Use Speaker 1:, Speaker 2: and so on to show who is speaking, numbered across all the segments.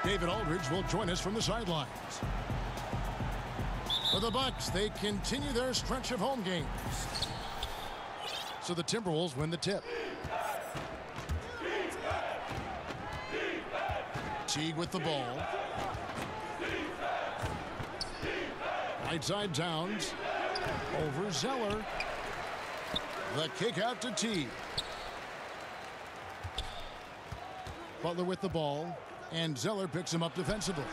Speaker 1: David Aldridge will join us from the sidelines. For the Bucks, they continue their stretch of home games. So the Timberwolves win the tip. Teague with the ball. Right side Towns. Over Zeller. The kick out to Teague. Butler with the ball. And Zeller picks him up defensively.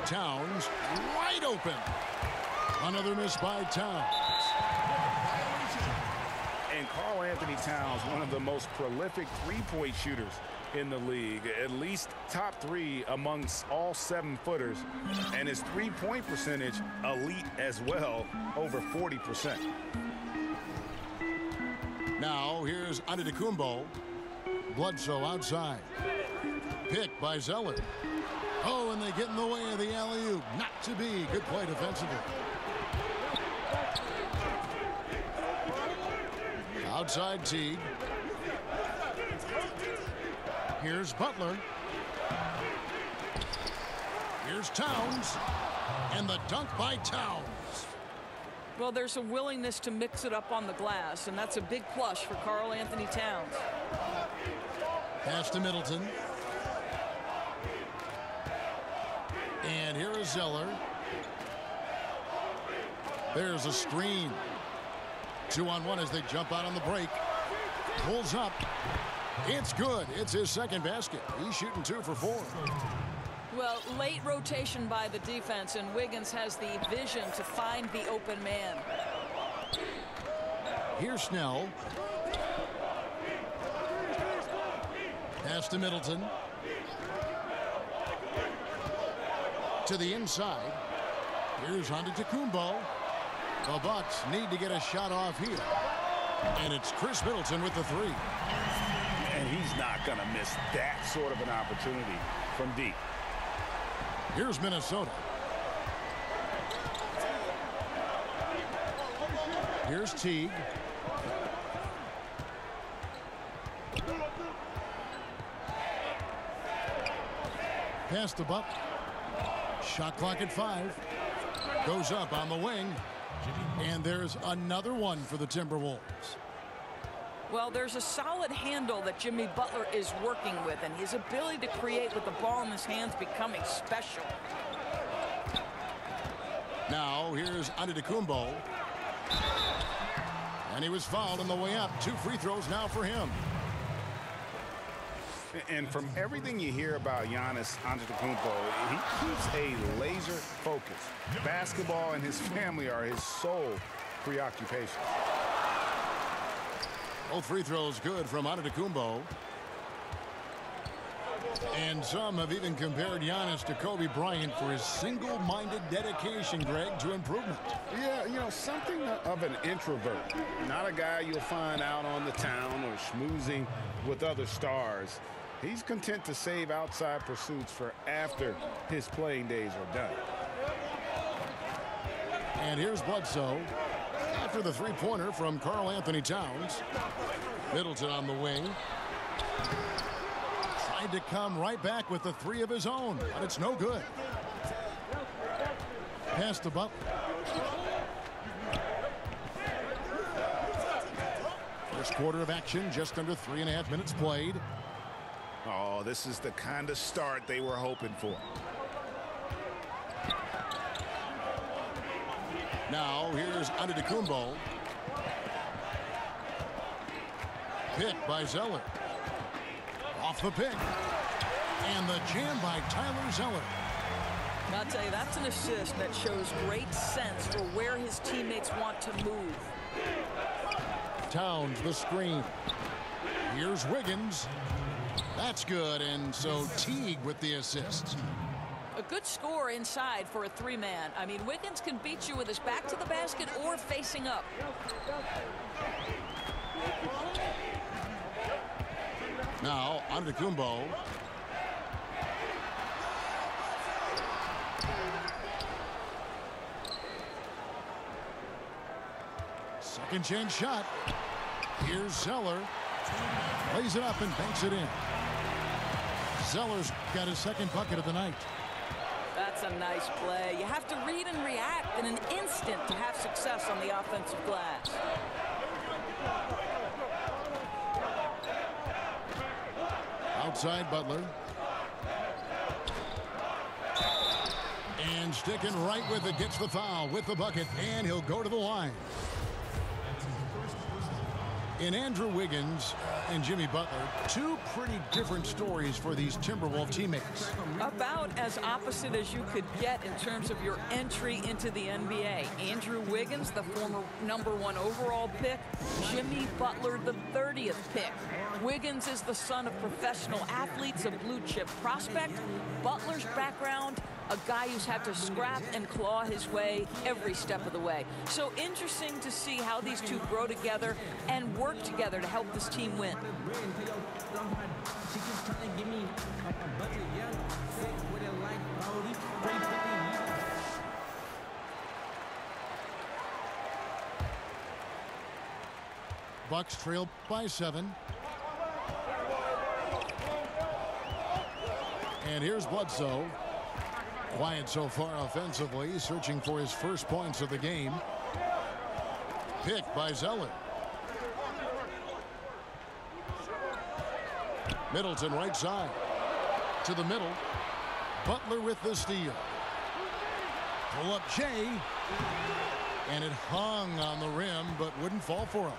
Speaker 1: Towns wide open. Another miss by Towns.
Speaker 2: And Karl-Anthony Towns, one of the most prolific three-point shooters in the league, at least top 3 amongst all 7-footers, and his three-point percentage elite as well, over 40%.
Speaker 1: Now here's Antetokounmpo. Bledsoe outside. Pick by Zeller. Oh, and they get in the way of the alley-oop. Not to be. Good play defensively. Outside Teague. Here's Butler. Here's Towns. And the dunk by Towns.
Speaker 3: Well, there's a willingness to mix it up on the glass, and that's a big plus for Karl-Anthony Towns.
Speaker 1: Pass to Middleton. And here is Zeller. There's a screen. 2-on-1 as they jump out on the break. Pulls up. It's good. It's his second basket. He's shooting 2 for 4.
Speaker 3: Well, late rotation by the defense, and Wiggins has the vision to find the open man.
Speaker 1: Here's Snell. Pass to Middleton. To the inside. Here's Antetokounmpo. The Bucks need to get a shot off here. And it's Chris Middleton with the 3.
Speaker 2: And he's not going to miss that sort of an opportunity from deep.
Speaker 1: Here's Minnesota. Here's Teague. Pass to Buck. Shot clock at 5. Goes up on the wing. And there's another one for the Timberwolves.
Speaker 3: Well, there's a solid handle that Jimmy Butler is working with, and his ability to create with the ball in his hands becoming special.
Speaker 1: Now, here's Antetokounmpo. And he was fouled on the way up. 2 free throws now for him.
Speaker 2: And from everything you hear about Giannis Antetokounmpo, he keeps a laser focus. Basketball and his family are his sole preoccupation.
Speaker 1: Both free throws good from Antetokounmpo. And some have even compared Giannis to Kobe Bryant for his single-minded dedication, Greg, to improvement.
Speaker 2: Yeah, you know, something of an introvert. Not a guy you'll find out on the town or schmoozing with other stars. He's content to save outside pursuits for after his playing days are done.
Speaker 1: And here's Bledsoe after the three-pointer from Karl-Anthony Towns. Middleton on the wing. Tried to come right back with the 3 of his own, but it's no good. Pass to Butler. First quarter of action, just under 3.5 minutes played.
Speaker 2: Oh, this is the kind of start they were hoping for.
Speaker 1: Now, here's Antetokounmpo. Pick by Zeller. Off the pick. And the jam by Tyler Zeller.
Speaker 3: I'll tell you, that's an assist that shows great sense for where his teammates want to move.
Speaker 1: Towns the screen. Here's Wiggins. That's good, and so Teague with the assist.
Speaker 3: A good score inside for a 3-man. I mean, Wiggins can beat you with his back to the basket or facing up.
Speaker 1: Now, Antetokounmpo. Second chance shot. Here's Zeller. Lays it up and banks it in. Zeller's got his second bucket of the night.
Speaker 3: That's a nice play. You have to read and react in an instant to have success on the offensive glass.
Speaker 1: Outside Butler. And sticking right with it, gets the foul with the bucket, and he'll go to the line. In Andrew Wiggins and Jimmy Butler, two pretty different stories for these Timberwolves teammates.
Speaker 3: About as opposite as you could get in terms of your entry into the NBA. Andrew Wiggins, the former #1 overall pick. Jimmy Butler, the 30th pick. Wiggins is the son of professional athletes, a blue-chip prospect. Butler's background, a guy who's had to scrap and claw his way every step of the way. So interesting to see how these two grow together and work together to help this team win.
Speaker 1: Bucks trail by 7. And here's Bledsoe. Quiet so far offensively, searching for his first points of the game. Picked by Zeller. Middleton right side. To the middle. Butler with the steal. Pull up Jay. And it hung on the rim, but wouldn't fall for him.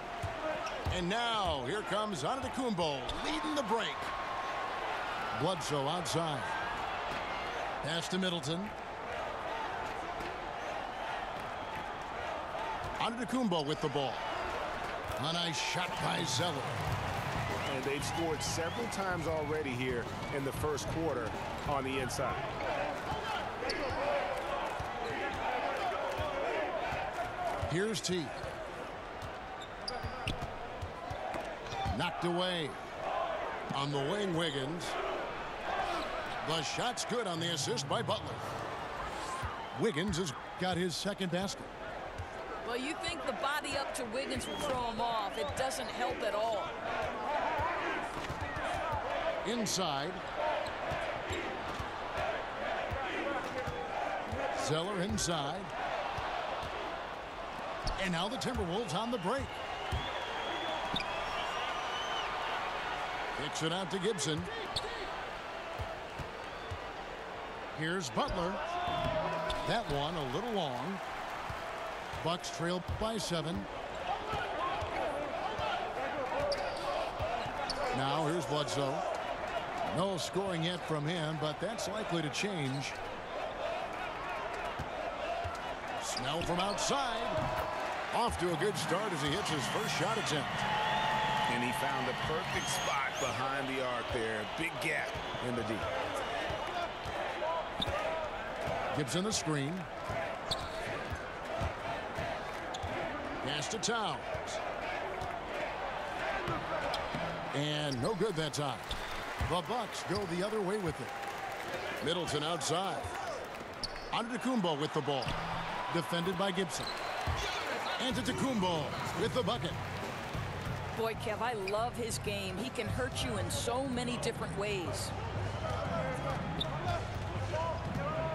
Speaker 1: And now, here comes Antetokounmpo leading the break. Bledsoe outside. Pass to Middleton. Antetokounmpo with the ball. A nice shot by Zeller.
Speaker 2: And they've scored several times already here in the first quarter on the inside.
Speaker 1: Here's T. Knocked away. On the wing, Wiggins. The shot's good on the assist by Butler. Wiggins has got his second basket.
Speaker 3: Well, you think the body up to Wiggins will throw him off. It doesn't help at all.
Speaker 1: Inside. Zeller inside. And now the Timberwolves on the break. Kicks it out to Gibson. Here's Butler. That one a little long. Bucks trail by 7. Now here's Bledsoe. No scoring yet from him, but that's likely to change. Snell from outside. Off to a good start as he hits his first shot attempt.
Speaker 2: And he found the perfect spot behind the arc there. Big gap in the D.
Speaker 1: Gibson the screen. Pass to Towns. And no good that time. The Bucks go the other way with it. Middleton outside. Antetokounmpo with the ball. Defended by Gibson. Antetokounmpo with the bucket.
Speaker 3: Boy, Kev, I love his game. He can hurt you in so many different ways.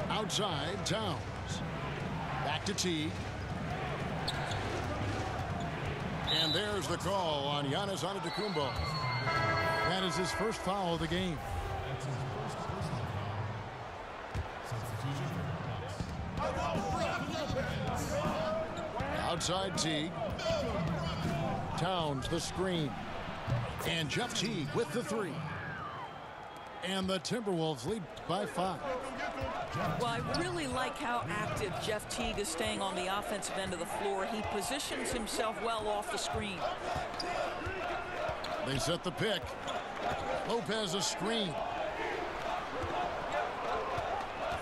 Speaker 1: Outside, Towns. Back to T. And there's the call on Giannis Antetokounmpo. That is his first foul of the game. Outside Teague. Towns the screen. And Jeff Teague with the 3. And the Timberwolves lead by 5.
Speaker 3: Well, I really like how active Jeff Teague is staying on the offensive end of the floor. He positions himself well off the screen.
Speaker 1: They set the pick. Lopez a screen.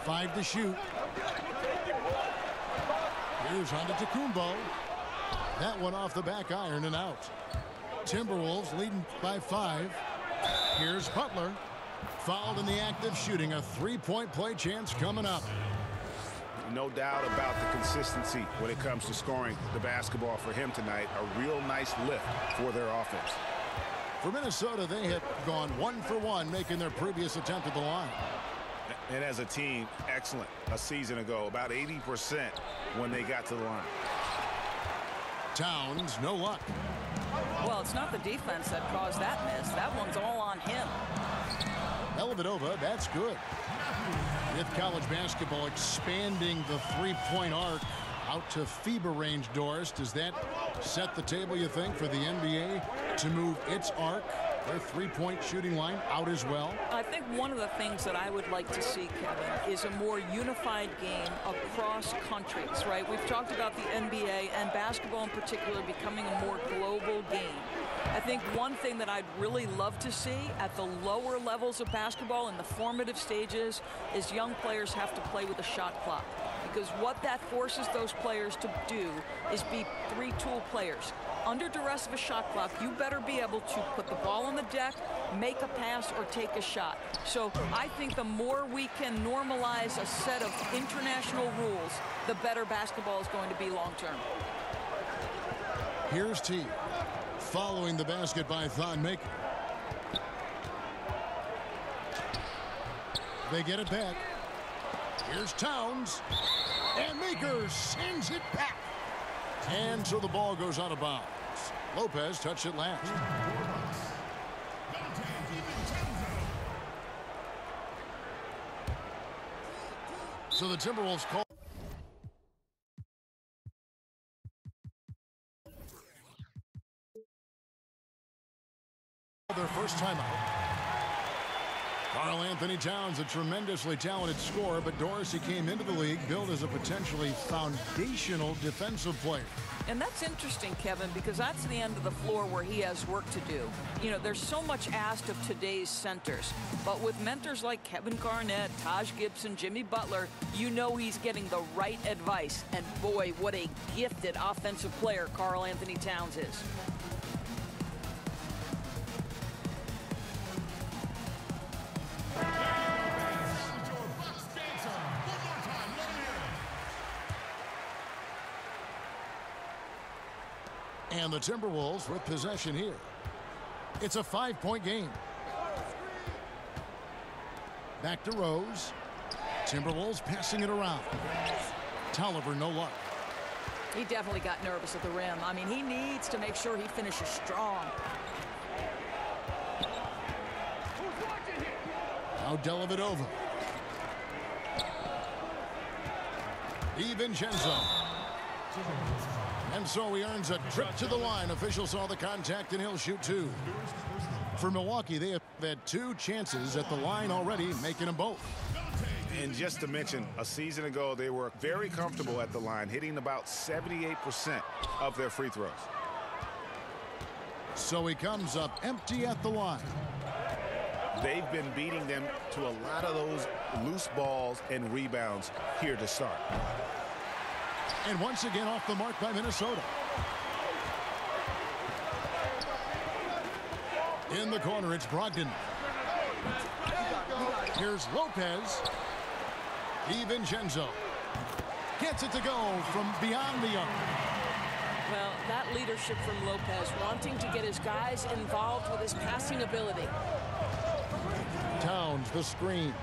Speaker 1: 5 to shoot. Here's Antetokounmpo. That one off the back iron and out. Timberwolves leading by 5. Here's Butler. Fouled in the act of shooting. A 3-point play chance coming up.
Speaker 2: No doubt about the consistency when it comes to scoring the basketball for him tonight. A real nice lift for their offense.
Speaker 1: For Minnesota, they had gone 1 for 1, making their previous attempt at the line.
Speaker 2: And as a team, excellent a season ago, about 80% when they got to the line.
Speaker 1: Towns, no luck.
Speaker 3: Well, it's not the defense that caused that miss. That one's all on him.
Speaker 1: Dellavedova, that's good. With college basketball expanding the three-point arc out to FIBA range, Doris, does that set the table, you think, for the NBA to move its arc, their three-point shooting line, out as well?
Speaker 3: I think one of the things that I would like to see, Kevin, is a more unified game across countries, right? We've talked about the NBA and basketball in particular becoming a more global game. I think one thing that I'd really love to see at the lower levels of basketball in the formative stages is young players have to play with a shot clock. Because what that forces those players to do is be three-tool players. Under duress of a shot clock, you better be able to put the ball on the deck, make a pass, or take a shot. So I think the more we can normalize a set of international rules, the better basketball is going to be long-term.
Speaker 1: Here's T. Following the basket by Thon Maker. They get it back. Here's Towns. And Maker sends it back. And so the ball goes out of bounds. Lopez touched it last. So the Timberwolves call their first timeout. Karl Anthony Towns, a tremendously talented scorer, but Dorsey came into the league billed as a potentially foundational defensive player.
Speaker 3: And that's interesting, Kevin, because that's the end of the floor where he has work to do. You know, there's so much asked of today's centers, but with mentors like Kevin Garnett, Taj Gibson, Jimmy Butler, you know he's getting the right advice. And boy, what a gifted offensive player Karl Anthony Towns is.
Speaker 1: And the Timberwolves with possession here. It's a 5-point game. Back to Rose. Timberwolves passing it around. Tolliver, no luck.
Speaker 3: He definitely got nervous at the rim. I mean, he needs to make sure he finishes strong.
Speaker 1: Now Dellavedova. DiVincenzo. And so he earns a trip to the line. Officials saw the contact, and he'll shoot two. For Milwaukee, they have had 2 chances at the line already, making them both.
Speaker 2: And just to mention, a season ago, they were very comfortable at the line, hitting about 78% of their free throws.
Speaker 1: So he comes up empty at the line.
Speaker 2: They've been beating them to a lot of those loose balls and rebounds here to start.
Speaker 1: And once again off the mark by Minnesota. In the corner, it's Brogdon. Here's Lopez. DiVincenzo gets it to go from beyond the arc.
Speaker 3: Well, that leadership from Lopez, wanting to get his guys involved with his passing ability.
Speaker 1: Towns, the screen.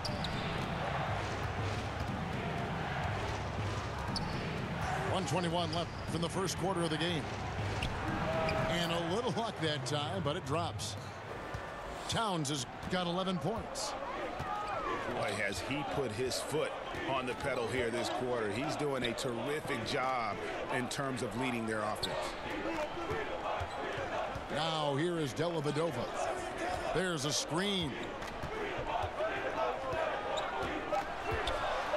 Speaker 1: .121 left in the first quarter of the game. And a little luck that time, but it drops. Towns has got 11 points.
Speaker 2: Boy, has he put his foot on the pedal here this quarter. He's doing a terrific job in terms of leading their offense.
Speaker 1: Now here is Dellavedova. There's a screen.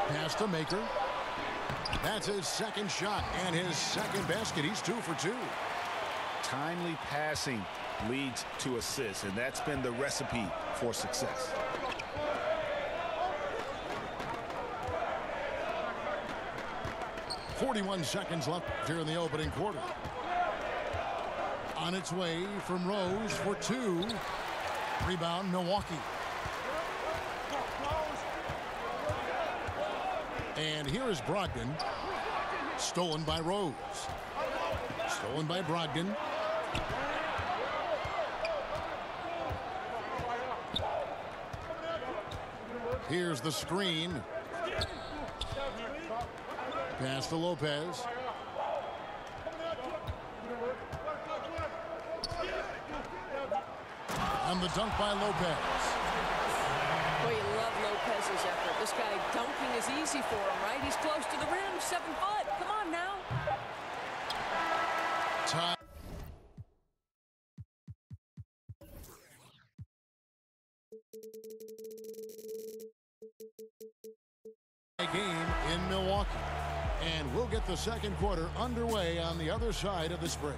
Speaker 1: Pass to Maker. That's his second shot and his second basket. He's 2 for 2.
Speaker 2: Timely passing leads to assists, and that's been the recipe for success. .41 seconds left here in the opening quarter. On its way from Rose for 2. Rebound, Milwaukee. And here is Brogdon. Stolen by Rose. Stolen by Brogdon.
Speaker 1: Here's the screen. Pass to Lopez. And the dunk by Lopez.
Speaker 3: Boy, you love Lopez's effort. This guy dunking is easy for him, right? He's close to the rim, 7 foot. Come on now.
Speaker 1: Time. Game in Milwaukee. And we'll get the second quarter underway on the other side of this break.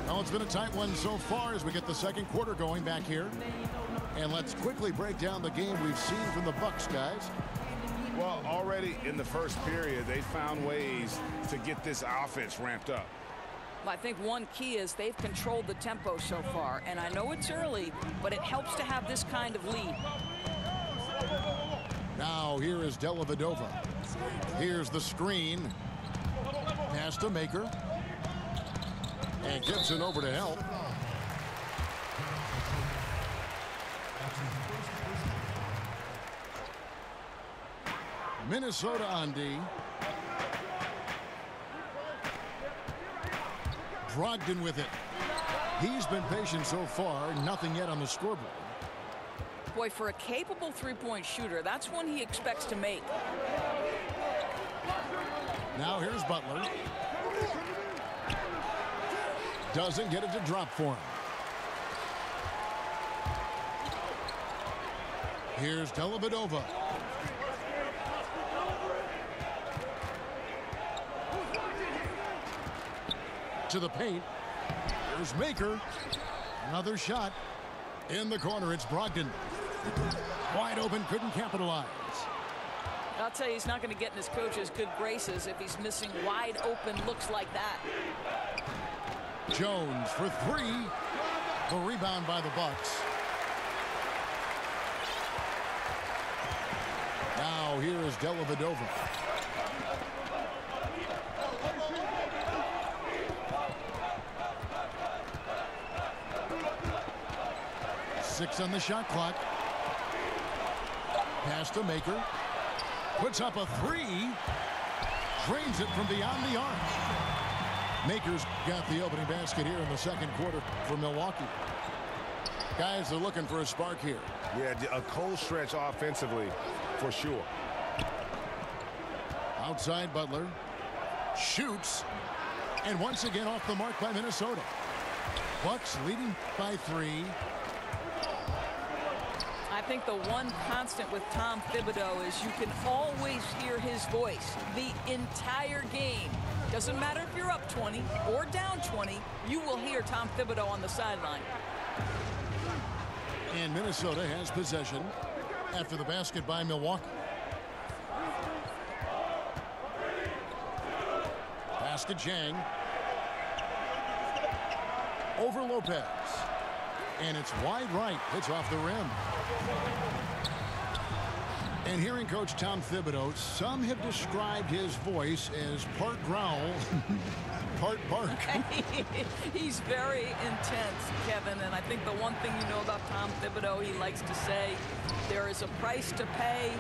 Speaker 1: Well, it's been a tight one so far as we get the second quarter going back here. And let's quickly break down the game we've seen from the Bucks, guys.
Speaker 2: Well, already in the first period, they found ways to get this offense ramped up.
Speaker 3: I think one key is they've controlled the tempo so far, and I know it's early, but it helps to have this kind of lead.
Speaker 1: Now here is Dellavedova. Here's the screen. Pass to Maker. And Gibson over to help. Minnesota on D. Brogdon with it. He's been patient so far. Nothing yet on the scoreboard.
Speaker 3: Boy, for a capable three-point shooter, that's one he expects to make.
Speaker 1: Now here's Butler. Doesn't get it to drop for him. Here's Dellavedova. To the paint. Here's Maker. Another shot. In the corner, it's Brogdon. Wide open, couldn't capitalize.
Speaker 3: I'll tell you, he's not going to get in his coach's good graces if he's missing wide open looks like that.
Speaker 1: Jones for three. The rebound by the Bucks. Now here is Dellavedova. Six on the shot clock. Pass to Maker. Puts up a three. Drains it from beyond the arc. Maker's got the opening basket here in the second quarter for Milwaukee. Guys are looking for a spark here.
Speaker 2: Yeah, a cold stretch offensively for sure.
Speaker 1: Outside Butler. Shoots. And once again off the mark by Minnesota. Bucks leading by 3.
Speaker 3: I think the one constant with Tom Thibodeau is you can always hear his voice the entire game. Doesn't matter if you're up 20 or down 20, you will hear Tom Thibodeau on the sideline.
Speaker 1: And Minnesota has possession after the basket by Milwaukee. Pass to Chang. Over Lopez. And it's wide right. It's off the rim. And hearing Coach Tom Thibodeau, some have described his voice as part growl, part bark.
Speaker 3: He's very intense, Kevin, and I think the one thing you know about Tom Thibodeau, he likes to say, there is a price to pay.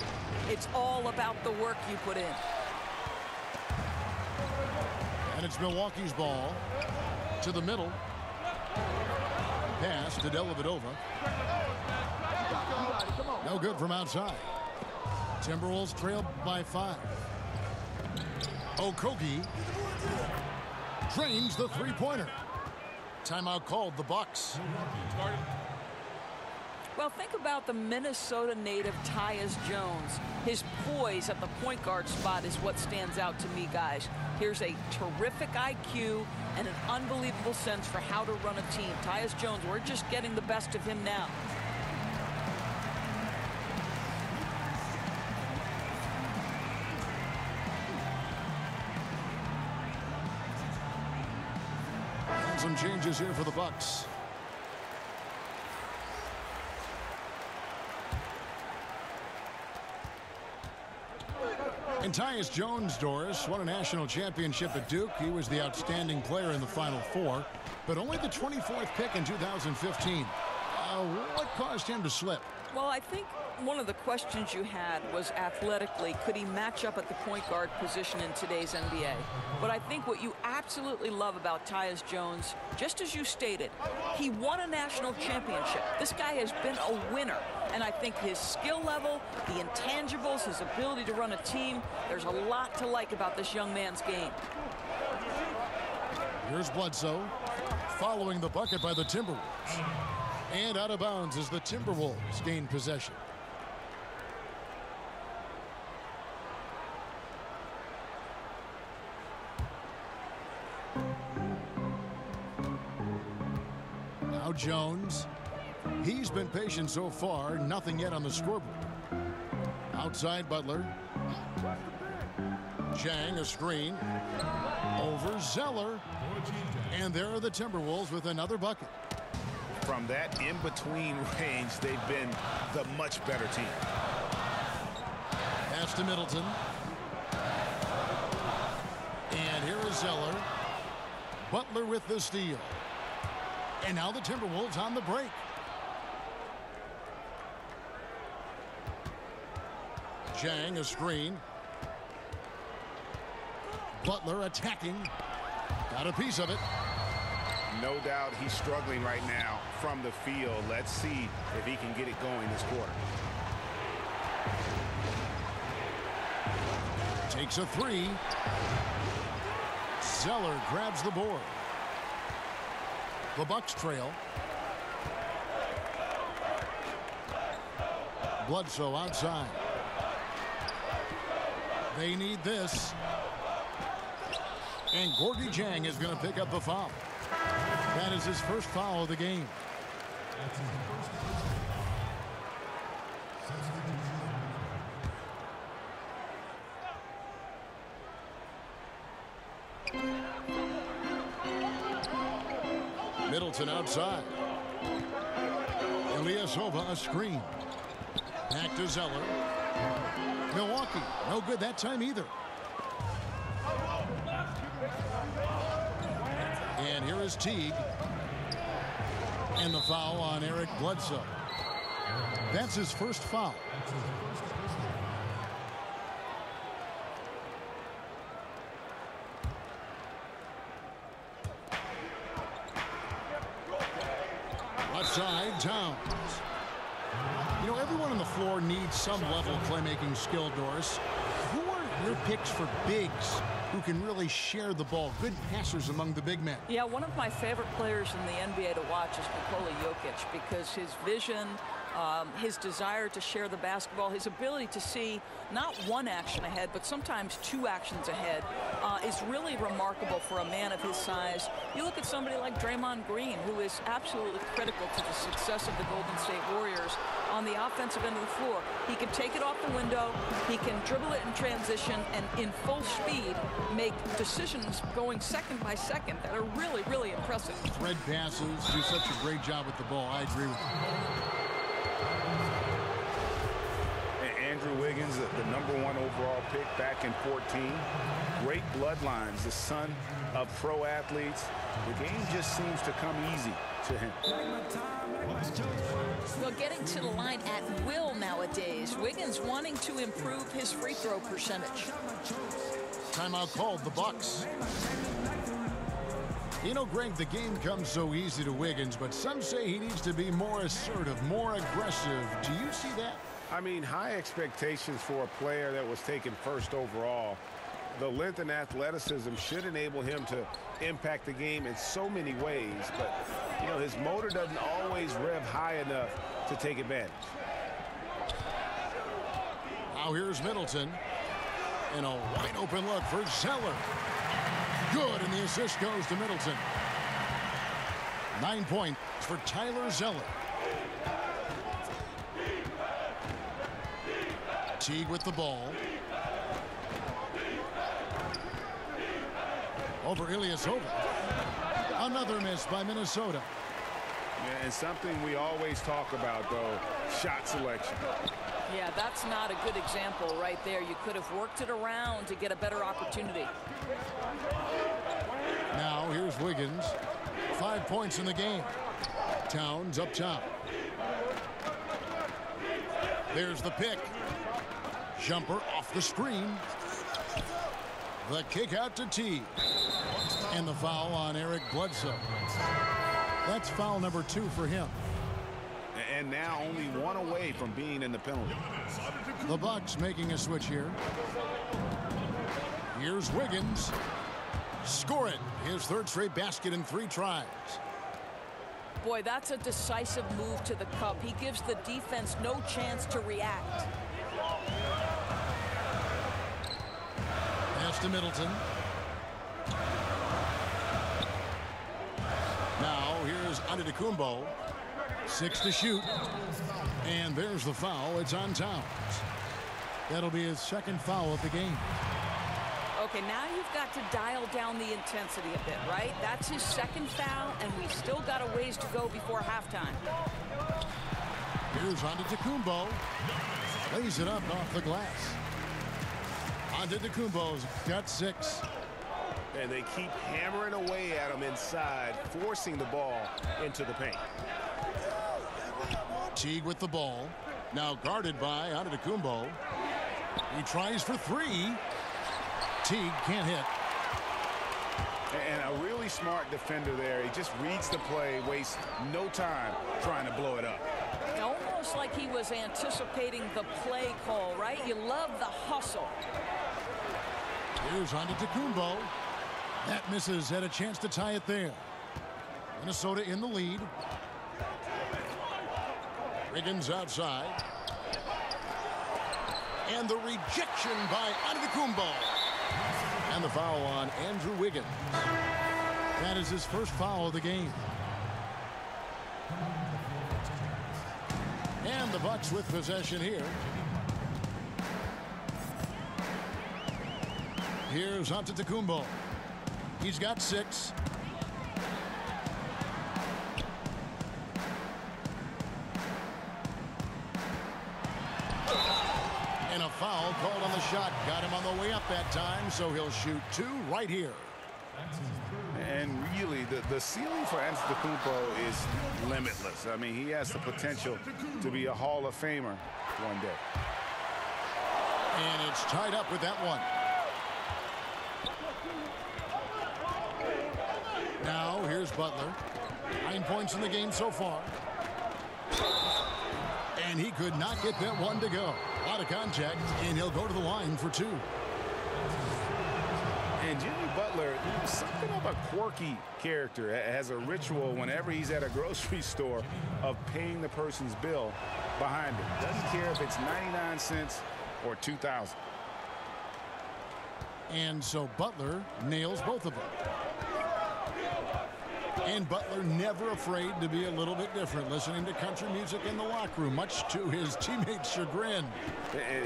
Speaker 3: It's all about the work you put in.
Speaker 1: And it's Milwaukee's ball to the middle. Pass to Dellavedova. No good from outside. Timberwolves trailed by 5. Okogie drains the three-pointer. Timeout called the Bucks.
Speaker 3: Well, think about the Minnesota native Tyus Jones. His poise at the point guard spot is what stands out to me, guys. Here's a terrific IQ and an unbelievable sense for how to run a team. Tyus Jones, we're just getting the best of him now.
Speaker 1: And some changes here for the Bucks. And Tyus Jones, Doris, won a national championship at Duke. He was the outstanding player in the Final Four, but only the 24th pick in 2015. What caused him to slip?
Speaker 3: Well, I think one of the questions you had was athletically, could he match up at the point guard position in today's NBA? But I think what you absolutely love about Tyus Jones, just as you stated, he won a national championship. This guy has been a winner. And I think his skill level, the intangibles, his ability to run a team, there's a lot to like about this young man's game.
Speaker 1: Here's Bledsoe following the bucket by the Timberwolves. And out of bounds as the Timberwolves gain possession. Now Jones. He's been patient so far. Nothing yet on the scoreboard. Outside Butler. Jang a screen. Over Zeller. And there are the Timberwolves with another bucket.
Speaker 2: From that in-between range, they've been the much better team.
Speaker 1: Pass to Middleton. And here is Zeller. Butler with the steal. And now the Timberwolves on the break. Jang a screen. Butler attacking. Got a piece of it.
Speaker 2: No doubt he's struggling right now from the field. Let's see if he can get it going this quarter.
Speaker 1: Takes a three. Zeller grabs the board. The Bucks trail. Bledsoe outside. They need this. And Gorgui Dieng is going to pick up the foul. That is his first foul of the game. Middleton outside. Ilyasova a screen. Back to Zeller. Milwaukee, no good that time either. And here is Teague. And the foul on Eric Bledsoe. That's his first foul. Left side, Towns. You know, everyone on the floor needs some level of playmaking skill, Doris. Who are your picks for bigs who can really share the ball? Good passers among the big men.
Speaker 3: Yeah, one of my favorite players in the NBA to watch is Nikola Jokic, because his vision, his desire to share the basketball, his ability to see not one action ahead, but sometimes two actions ahead, is really remarkable for a man of his size. You look at somebody like Draymond Green, who is absolutely critical to the success of the Golden State Warriors on the offensive end of the floor. He can take it off the window, he can dribble it in transition, and in full speed make decisions going second by second that are really, really impressive.
Speaker 1: Thread passes, do such a great job with the ball. I agree with you.
Speaker 2: Andrew Wiggins, the #1 overall pick back in 14. Great bloodlines, the son of pro athletes. The game just seems to come easy to him.
Speaker 3: Well, getting to the line at will nowadays. Wiggins wanting to improve his free throw percentage.
Speaker 1: Timeout called, the Bucks. You know, Greg, the game comes so easy to Wiggins, but some say he needs to be more assertive, more aggressive. Do you see that?
Speaker 2: I mean, high expectations for a player that was taken first overall. The length and athleticism should enable him to impact the game in so many ways, but, you know, his motor doesn't always rev high enough to take advantage.
Speaker 1: Now here's Middleton. And a wide open look for Zeller. Good, and the assist goes to Middleton. 9 points for Tyler Zeller. Teague with the ball. Over Ilyasova. Another miss by Minnesota.
Speaker 2: Yeah, and something we always talk about, though, shot selection.
Speaker 3: Yeah, that's not a good example right there. You could have worked it around to get a better opportunity.
Speaker 1: Now here's Wiggins. 5 points in the game. Towns up top. There's the pick. Jumper off the screen. The kick out to T. And the foul on Eric Bledsoe. That's foul number 2 for him.
Speaker 2: And now only one away from being in the penalty.
Speaker 1: The Bucks making a switch here. Here's Wiggins. Score it. His 3rd straight basket in 3 tries.
Speaker 3: Boy, that's a decisive move to the cup. He gives the defense no chance to react.
Speaker 1: Pass to Middleton. Now here's Antetokounmpo. 6 to shoot. And there's the foul. It's on Towns. That'll be his 2nd foul of the game.
Speaker 3: Okay, now you've got to dial down the intensity a bit, right? That's his 2nd foul, and we still got a ways to go before halftime.
Speaker 1: Here's Antetokounmpo. Lays it up off the glass. Antetokounmpo's got 6.
Speaker 4: And they keep hammering away at him inside, forcing the ball into the paint.
Speaker 1: Teague with the ball. Now guarded by Antetokounmpo. He tries for 3. Teague can't hit.
Speaker 2: And a really smart defender there. He just reads the play, wastes no time trying to blow it up.
Speaker 3: Almost like he was anticipating the play call, right? You love the hustle.
Speaker 1: Here's Antetokounmpo. That misses. Had a chance to tie it there. Minnesota in the lead. Wiggins outside. And the rejection by Antetokounmpo. And the foul on Andrew Wiggins. That is his 1st foul of the game. And the Bucks with possession here. Here's Antetokounmpo. He's got 6. And a foul called on the shot. Got him on the way up that time, so he'll shoot 2 right here.
Speaker 2: And really, the ceiling for Antetokounmpo is limitless. I mean, he has the potential to be a Hall of Famer one day.
Speaker 1: And it's tied up with that one. Now, here's Butler. 9 points in the game so far. And he could not get that one to go. A lot of contact, and he'll go to the line for 2.
Speaker 2: And Jimmy Butler, something of a quirky character, has a ritual whenever he's at a grocery store of paying the person's bill behind him. Doesn't care if it's 99 cents or 2,000.
Speaker 1: And so Butler nails both of them. And Butler never afraid to be a little bit different, listening to country music in the locker room, much to his teammates' chagrin.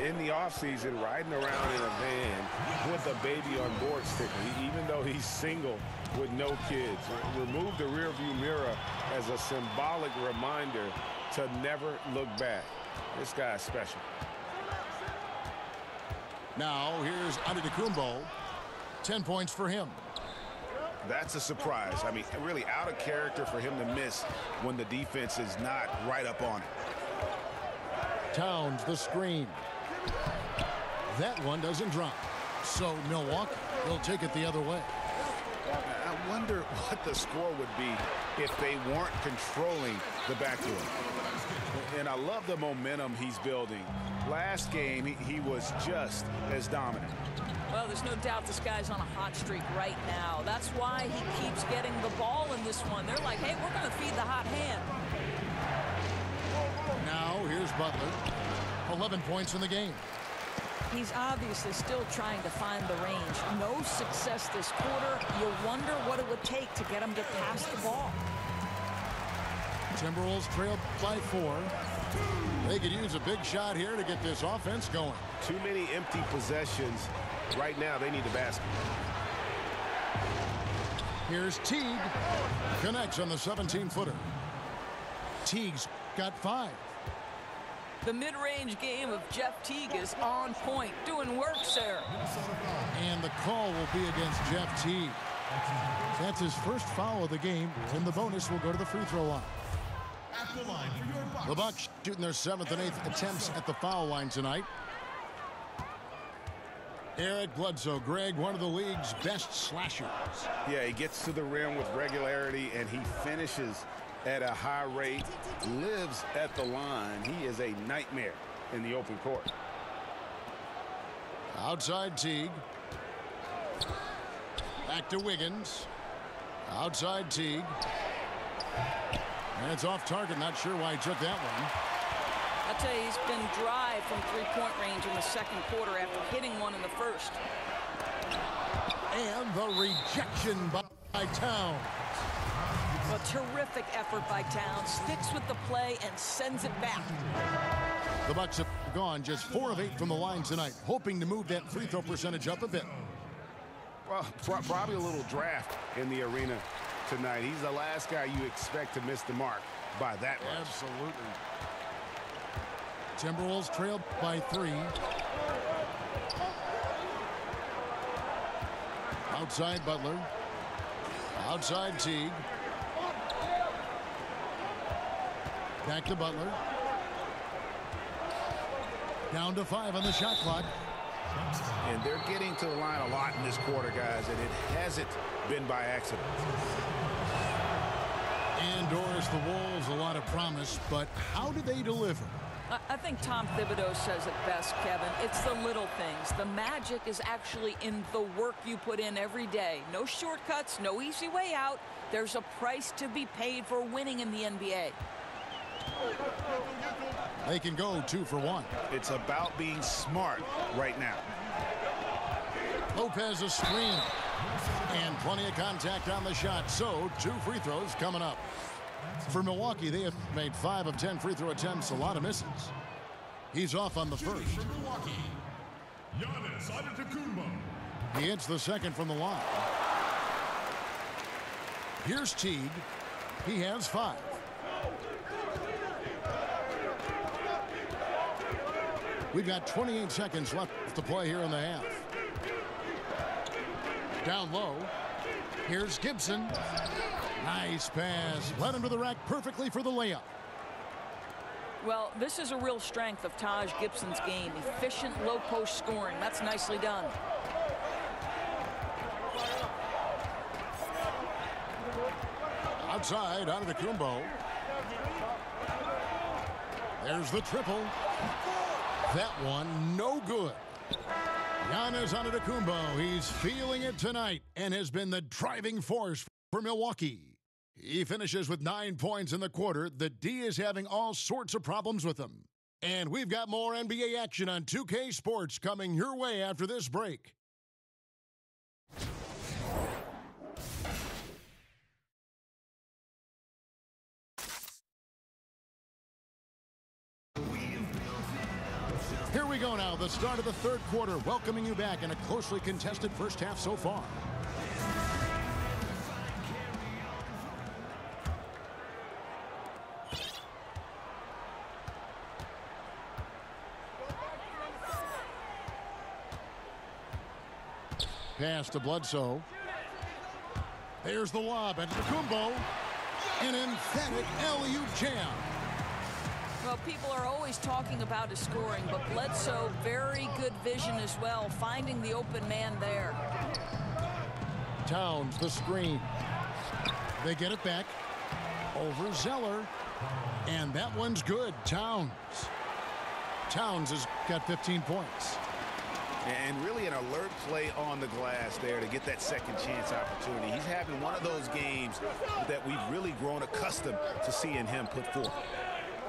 Speaker 2: In the offseason, riding around in a van with a baby on board sticker, even though he's single with no kids. Remove the rearview mirror as a symbolic reminder to never look back. This guy is special.
Speaker 1: Now, here's Antetokounmpo. 10 points for him.
Speaker 2: That's a surprise. I mean, really out of character for him to miss when the defense is not right up on it.
Speaker 1: Towns, the screen. That one doesn't drop. So Milwaukee will take it the other way.
Speaker 2: I wonder what the score would be if they weren't controlling the backcourt. And I love the momentum he's building. Last game, he was just as dominant.
Speaker 3: Well, there's no doubt this guy's on a hot streak right now. That's why he keeps getting the ball in this one. They're like, hey, we're going to feed the hot hand.
Speaker 1: Now, here's Butler. 11 points in the game.
Speaker 3: He's obviously still trying to find the range. No success this quarter. You wonder what it would take to get him to pass the ball.
Speaker 1: Timberwolves trail by 4. They could use a big shot here to get this offense going.
Speaker 4: Too many empty possessions. Right now, they need a basket.
Speaker 1: Here's Teague. Connects on the 17-footer. Teague's got 5.
Speaker 3: The mid-range game of Jeff Teague is on point, doing work, sir.
Speaker 1: And the call will be against Jeff Teague. That's his first foul of the game, and the bonus will go to the free throw line. The Bucks shooting their 7th and 8th attempts at the foul line tonight. Eric Bledsoe, Greg, one of the league's best slashers.
Speaker 2: Yeah, he gets to the rim with regularity, and he finishes at a high rate, lives at the line. He is a nightmare in the open court.
Speaker 1: Outside Teague. Back to Wiggins. Outside Teague. And it's off target. Not sure why he took that one.
Speaker 3: I'll tell you, he's been dry from three-point range in the second quarter after hitting one in the first.
Speaker 1: And the rejection by Towns.
Speaker 3: A terrific effort by Towns. Sticks with the play and sends it back.
Speaker 1: The Bucks have gone just 4 of 8 from the line tonight, hoping to move that free throw percentage up a bit.
Speaker 2: Well, probably a little draft in the arena tonight. He's the last guy you expect to miss the mark by that much.
Speaker 1: Absolutely. Timberwolves trailed by 3. Outside Butler. Outside Teague. Back to Butler. Down to 5 on the shot clock.
Speaker 2: And they're getting to the line a lot in this quarter, guys, and it hasn't been by accident.
Speaker 1: And Doris, the Wolves, a lot of promise, but how do they deliver?
Speaker 3: I think Tom Thibodeau says it best, Kevin. It's the little things. The magic is actually in the work you put in every day. No shortcuts, no easy way out. There's a price to be paid for winning in the NBA.
Speaker 1: They can go 2 for 1.
Speaker 2: It's about being smart right now.
Speaker 1: Lopez a screen. And plenty of contact on the shot. So 2 free throws coming up. For Milwaukee, they have made 5 of 10 free throw attempts. A lot of misses. He's off on the first. He hits the second from the line. Here's Teague. He has 5. We've got 28 seconds left to play here in the half. Down low. Here's Gibson. Nice pass. Led him to the rack perfectly for the layup.
Speaker 3: Well, this is a real strength of Taj Gibson's game. Efficient low post scoring. That's nicely done.
Speaker 1: Outside, Antetokounmpo. There's the triple. That one, no good. Giannis Antetokounmpo, he's feeling it tonight and has been the driving force for Milwaukee. He finishes with 9 points in the quarter. The D is having all sorts of problems with him. And we've got more NBA action on 2K Sports coming your way after this break. Here we go now, the start of the third quarter, welcoming you back in a closely contested first half so far. Pass to Bledsoe. There's the lob, and Antetokounmpo, an emphatic alley-oop jam.
Speaker 3: Well, people are always talking about his scoring, but Bledsoe, very good vision as well, finding the open man there.
Speaker 1: Towns, the screen. They get it back. Over Zeller. And that one's good. Towns. Towns has got 15 points.
Speaker 2: And really an alert play on the glass there to get that second chance opportunity. He's having one of those games that we've really grown accustomed to seeing him put forth.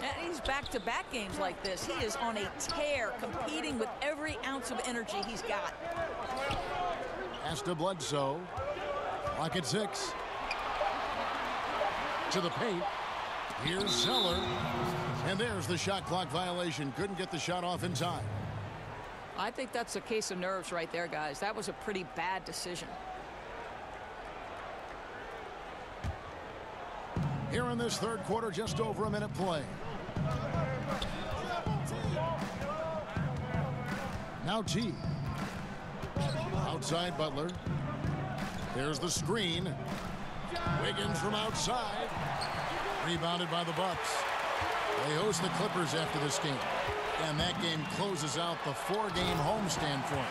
Speaker 3: And he's back-to-back games like this. He is on a tear, competing with every ounce of energy he's got.
Speaker 1: Pass to Bledsoe. Clock at 6. To the paint. Here's Zeller. And there's the shot clock violation. Couldn't get the shot off in time.
Speaker 3: I think that's a case of nerves right there, guys. That was a pretty bad decision.
Speaker 1: Here in this third quarter, just over a minute play. Now T. Outside Butler. There's the screen. Wiggins from outside. Rebounded by the Bucks. They host the Clippers after this game. And that game closes out the 4-game homestand for them.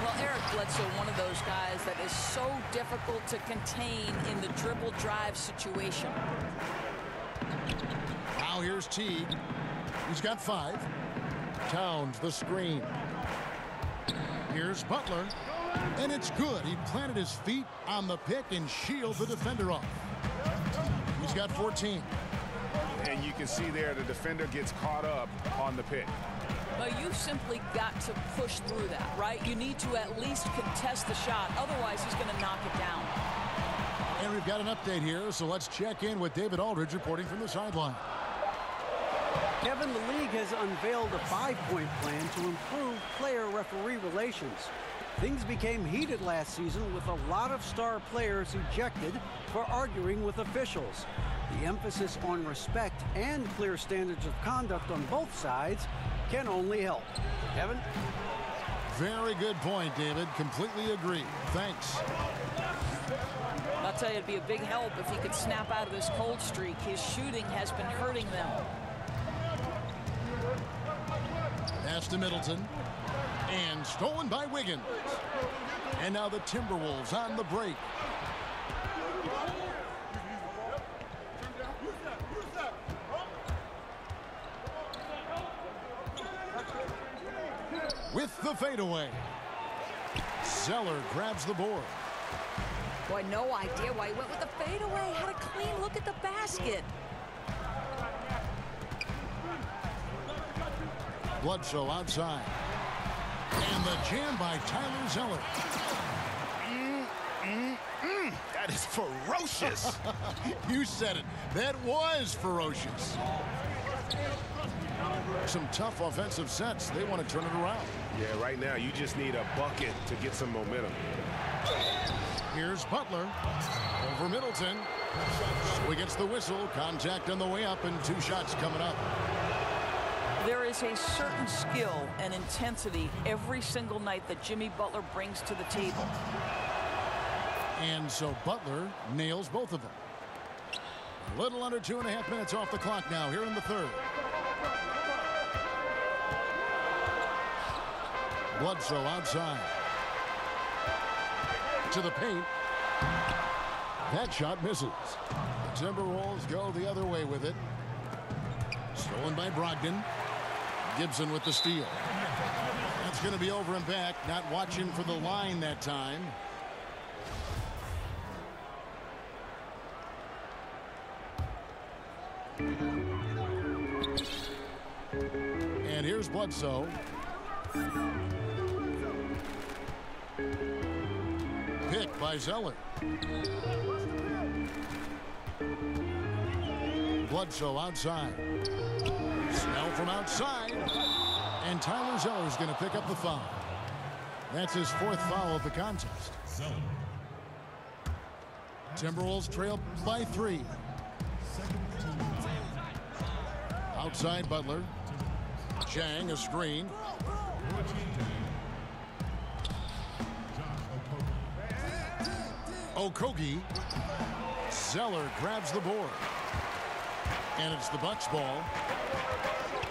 Speaker 3: Well, Eric Bledsoe, one of those guys that is so difficult to contain in the dribble drive situation.
Speaker 1: Now here's Teague. He's got 5. Towns the screen. Here's Butler. And it's good. He planted his feet on the pick and shielded the defender off. He's got 14.
Speaker 2: And you can see there the defender gets caught up on the pick.
Speaker 3: Well, you've simply got to push through that, right? You need to at least contest the shot. Otherwise, he's going to knock it down.
Speaker 1: And we've got an update here, so let's check in with David Aldridge reporting from the sideline.
Speaker 5: Kevin, the league has unveiled a 5-point plan to improve player-referee relations. Things became heated last season with a lot of star players ejected for arguing with officials. The emphasis on respect and clear standards of conduct on both sides can only help. Kevin?
Speaker 1: Very good point, David. Completely agree. Thanks.
Speaker 3: I'll tell you, it'd be a big help if he could snap out of this cold streak. His shooting has been hurting them.
Speaker 1: Pass to Middleton. And stolen by Wiggins. And now the Timberwolves on the break. With the fadeaway. Zeller grabs the board.
Speaker 3: Boy, no idea why he went with the fadeaway. Had a clean look at the basket.
Speaker 1: Bledsoe outside. And the jam by Tyler Zeller.
Speaker 4: That is ferocious.
Speaker 1: You said it. That was ferocious. Some tough offensive sets. They want to turn it around.
Speaker 4: Yeah, right now you just need a bucket to get some momentum.
Speaker 1: Here's Butler. Over Middleton. So he gets the whistle. Contact on the way up and 2 shots coming up.
Speaker 3: There is a certain skill and intensity every single night that Jimmy Butler brings to the table.
Speaker 1: And so Butler nails both of them. A little under 2.5 minutes off the clock now here in the third. Bledsoe outside. To the paint. That shot misses. The Timberwolves go the other way with it. Stolen by Brogdon. Gibson with the steal. That's going to be over and back. Not watching for the line that time. And here's Bledsoe. Pick by Zeller. Bledsoe outside. Snell from outside. And Tyler Zeller is going to pick up the foul. That's his 4th foul of the contest. Timberwolves trail by 3. Outside Butler. Chang a screen. Okogie. Zeller grabs the board. And it's the Bucks ball.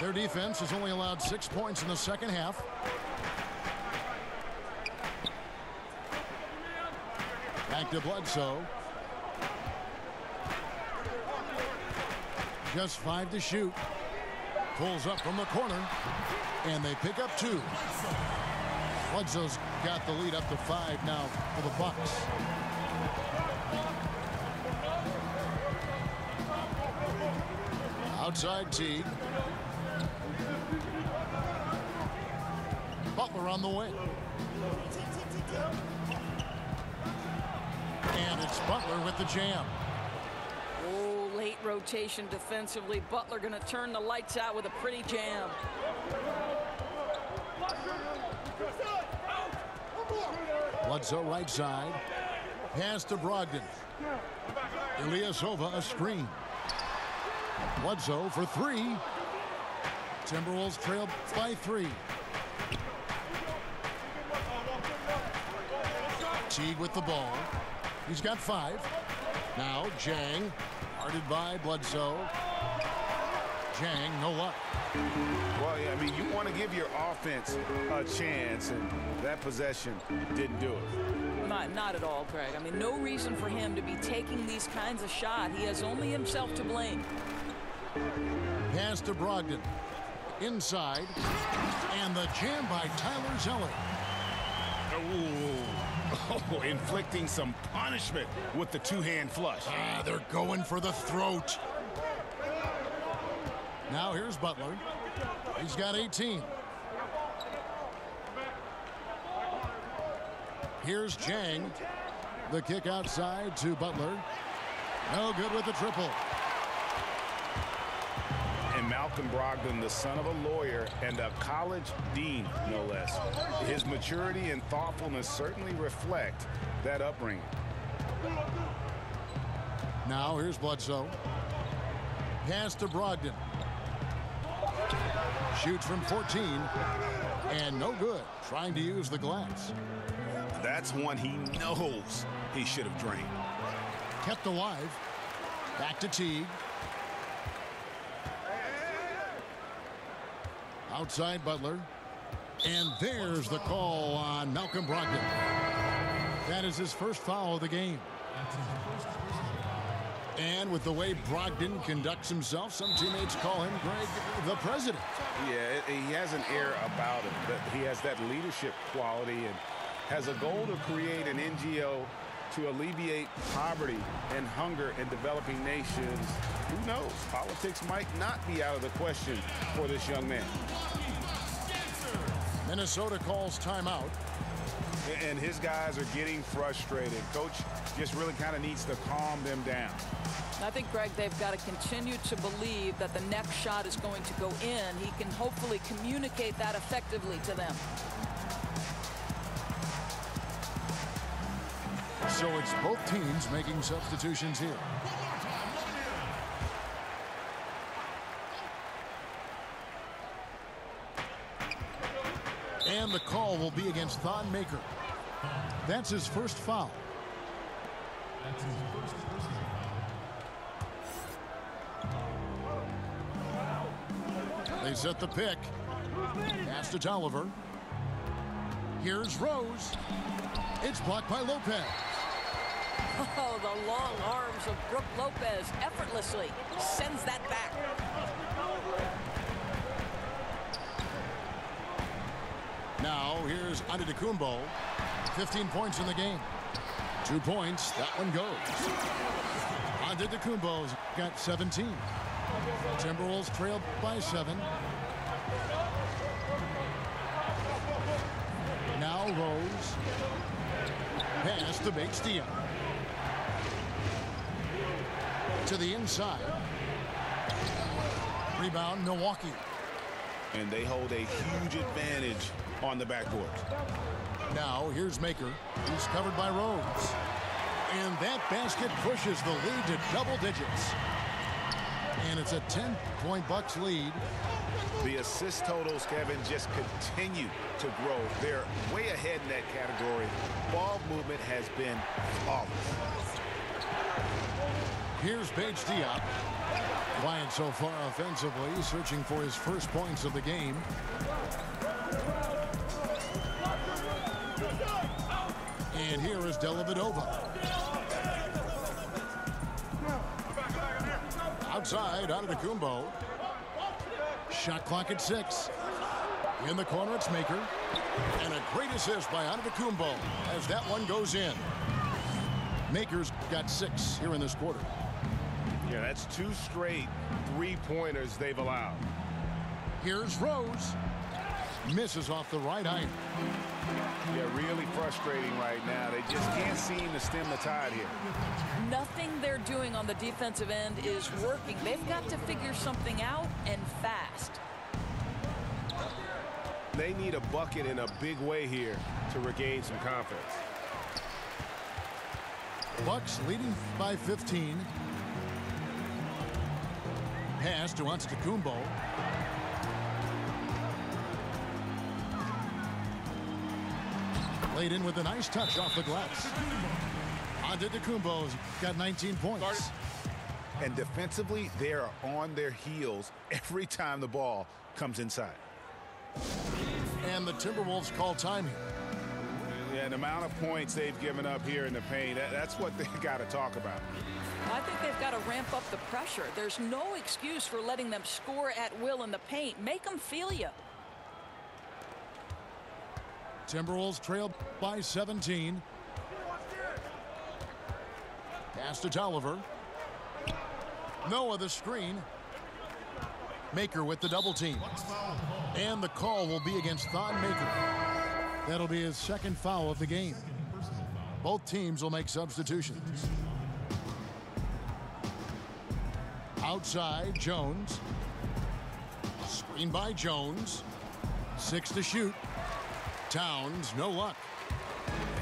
Speaker 1: Their defense has only allowed 6 points in the second half. Back to Bledsoe. Just 5 to shoot. Pulls up from the corner. And they pick up 2. Bledsoe's got the lead up to 5 now for the Bucks. Outside Teague. Butler on the wing. And it's Butler with the jam.
Speaker 3: Oh, late rotation defensively. Butler going to turn the lights out with a pretty jam.
Speaker 1: Bledsoe right side. Pass to Brogdon. Ilyasova a screen. Bledsoe for three. Timberwolves trailed by 3. Teague with the ball. He's got 5. Now Jang, guarded by Bledsoe. Jang, no luck.
Speaker 2: Well, yeah, I mean, you want to give your offense a chance, and that possession didn't do it.
Speaker 3: Not at all, Greg. I mean, no reason for him to be taking these kinds of shots. He has only himself to blame.
Speaker 1: Pass to Brogdon. Inside. And the jam by Tyler Zeller.
Speaker 2: Oh, inflicting some punishment with the two-hand flush.
Speaker 1: They're going for the throat. Now here's Butler. He's got 18. Here's Jang. The kick outside to Butler. No good with the triple.
Speaker 2: And Malcolm Brogdon, the son of a lawyer and a college dean, no less. His maturity and thoughtfulness certainly reflect that upbringing.
Speaker 1: Now here's Bledsoe. Pass to Brogdon. Shoots from 14. And no good. Trying to use the glass.
Speaker 2: That's one he knows he should have drained.
Speaker 1: Kept alive. Back to Teague. Outside Butler. And there's the call on Malcolm Brogdon. That is his first foul of the game. And with the way Brogdon conducts himself, some teammates call him, Greg, the president.
Speaker 2: Yeah, he has an air about him. He has that leadership quality and has a goal to create an NGO to alleviate poverty and hunger in developing nations. Who knows? Politics might not be out of the question for this young man.
Speaker 1: Minnesota calls timeout.
Speaker 2: And his guys are getting frustrated. Coach just really kind of needs to calm them down.
Speaker 3: I think, Greg, they've got to continue to believe that the next shot is going to go in. He can hopefully communicate that effectively to them.
Speaker 1: So it's both teams making substitutions here. And the call will be against Thon Maker. That's his first foul. They set the pick. Pass to Tolliver. Here's Rose. It's blocked by Lopez.
Speaker 3: Oh, the long arms of Brook Lopez effortlessly sends that back.
Speaker 1: Now here's Antetokounmpo. 15 points in the game. 2 points. That one goes. Antetokounmpo's got 17. Timberwolves trailed by 7. Now Rose. Pass to Bates-Diop. To the inside. Rebound, Milwaukee.
Speaker 2: And they hold a huge advantage on the backboard.
Speaker 1: Now here's Maker. He's covered by Rose. And that basket pushes the lead to double digits. And it's a 10-point Bucks lead.
Speaker 2: The assist totals, Kevin, just continue to grow. They're way ahead in that category. Ball movement has been flawless.
Speaker 1: Here's Bates-Diop. Quiet so far offensively, searching for his first points of the game. And here is Dellavedova. Outside, Antetokounmpo. Shot clock at 6. In the corner, it's Maker. And a great assist by Antetokounmpo as that one goes in. Maker's got 6 here in this quarter.
Speaker 4: Yeah, that's 2 straight three-pointers they've allowed.
Speaker 1: Here's Rose. Misses off the right iron.
Speaker 2: Yeah, really frustrating right now. They just can't seem to stem the tide here.
Speaker 3: Nothing they're doing on the defensive end is working. They've got to figure something out, and fast.
Speaker 4: They need a bucket in a big way here to regain some confidence.
Speaker 1: Bucks leading by 15. Pass to Antetokounmpo. Laid in with a nice touch off the glass. Antetokounmpo's got 19 points.
Speaker 2: And defensively, they are on their heels every time the ball comes inside.
Speaker 1: And the Timberwolves call time here.
Speaker 2: Yeah, the amount of points they've given up here in the paint, that's what they got to talk about.
Speaker 3: I think they've got to ramp up the pressure. There's no excuse for letting them score at will in the paint. Make them feel you.
Speaker 1: Timberwolves trail by 17. Pass to Tolliver. Noah the screen. Maker with the double team. And the call will be against Thon Maker. That'll be his second foul of the game. Both teams will make substitutions. Outside, Jones. Screen by Jones. 6 to shoot. Towns, no luck.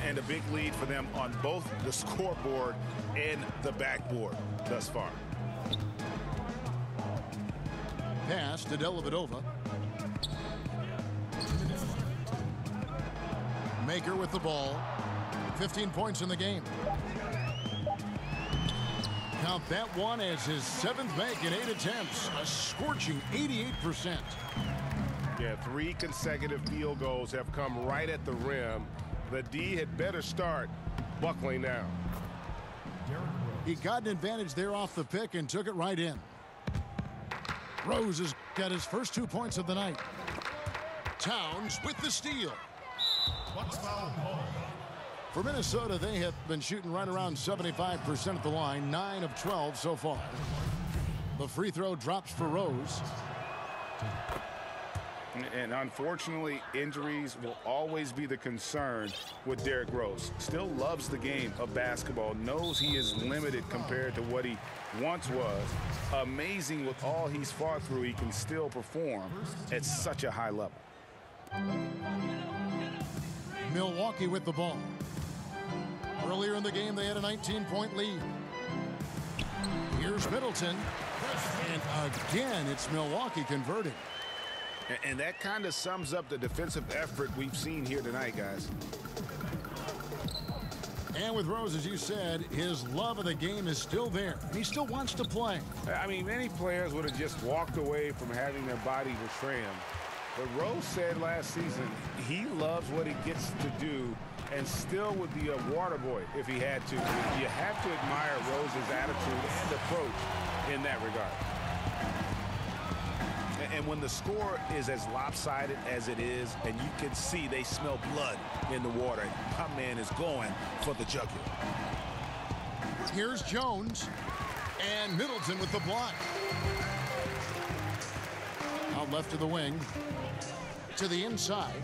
Speaker 2: And a big lead for them on both the scoreboard and the backboard thus far.
Speaker 1: Pass to Dellavedova. Maker with the ball. 15 points in the game. Count that one as his 7th make in 8 attempts. A scorching 88%.
Speaker 4: Yeah, 3 consecutive field goals have come right at the rim. The D had better start buckling down.
Speaker 1: He got an advantage there off the pick and took it right in. Rose has got his first 2 points of the night. Towns with the steal. For Minnesota, they have been shooting right around 75% at the line, 9 of 12 so far. The free throw drops for Rose.
Speaker 2: And unfortunately, injuries will always be the concern with Derrick Rose. Still loves the game of basketball, knows he is limited compared to what he once was. Amazing with all he's fought through, he can still perform at such a high level.
Speaker 1: Milwaukee with the ball. Earlier in the game, they had a 19-point lead. Here's Middleton. And again, it's Milwaukee converting.
Speaker 2: And that kind of sums up the defensive effort we've seen here tonight, guys.
Speaker 1: And with Rose, as you said, his love of the game is still there. He still wants to play.
Speaker 2: I mean, many players would have just walked away from having their body betray him. But Rose said last season he loves what he gets to do and still would be a water boy if he had to. You have to admire Rose's attitude and approach in that regard. And when the score is as lopsided as it is, and you can see they smell blood in the water, my man is going for the jugular.
Speaker 1: Here's Jones. And Middleton with the block. Out left to the wing. To the inside.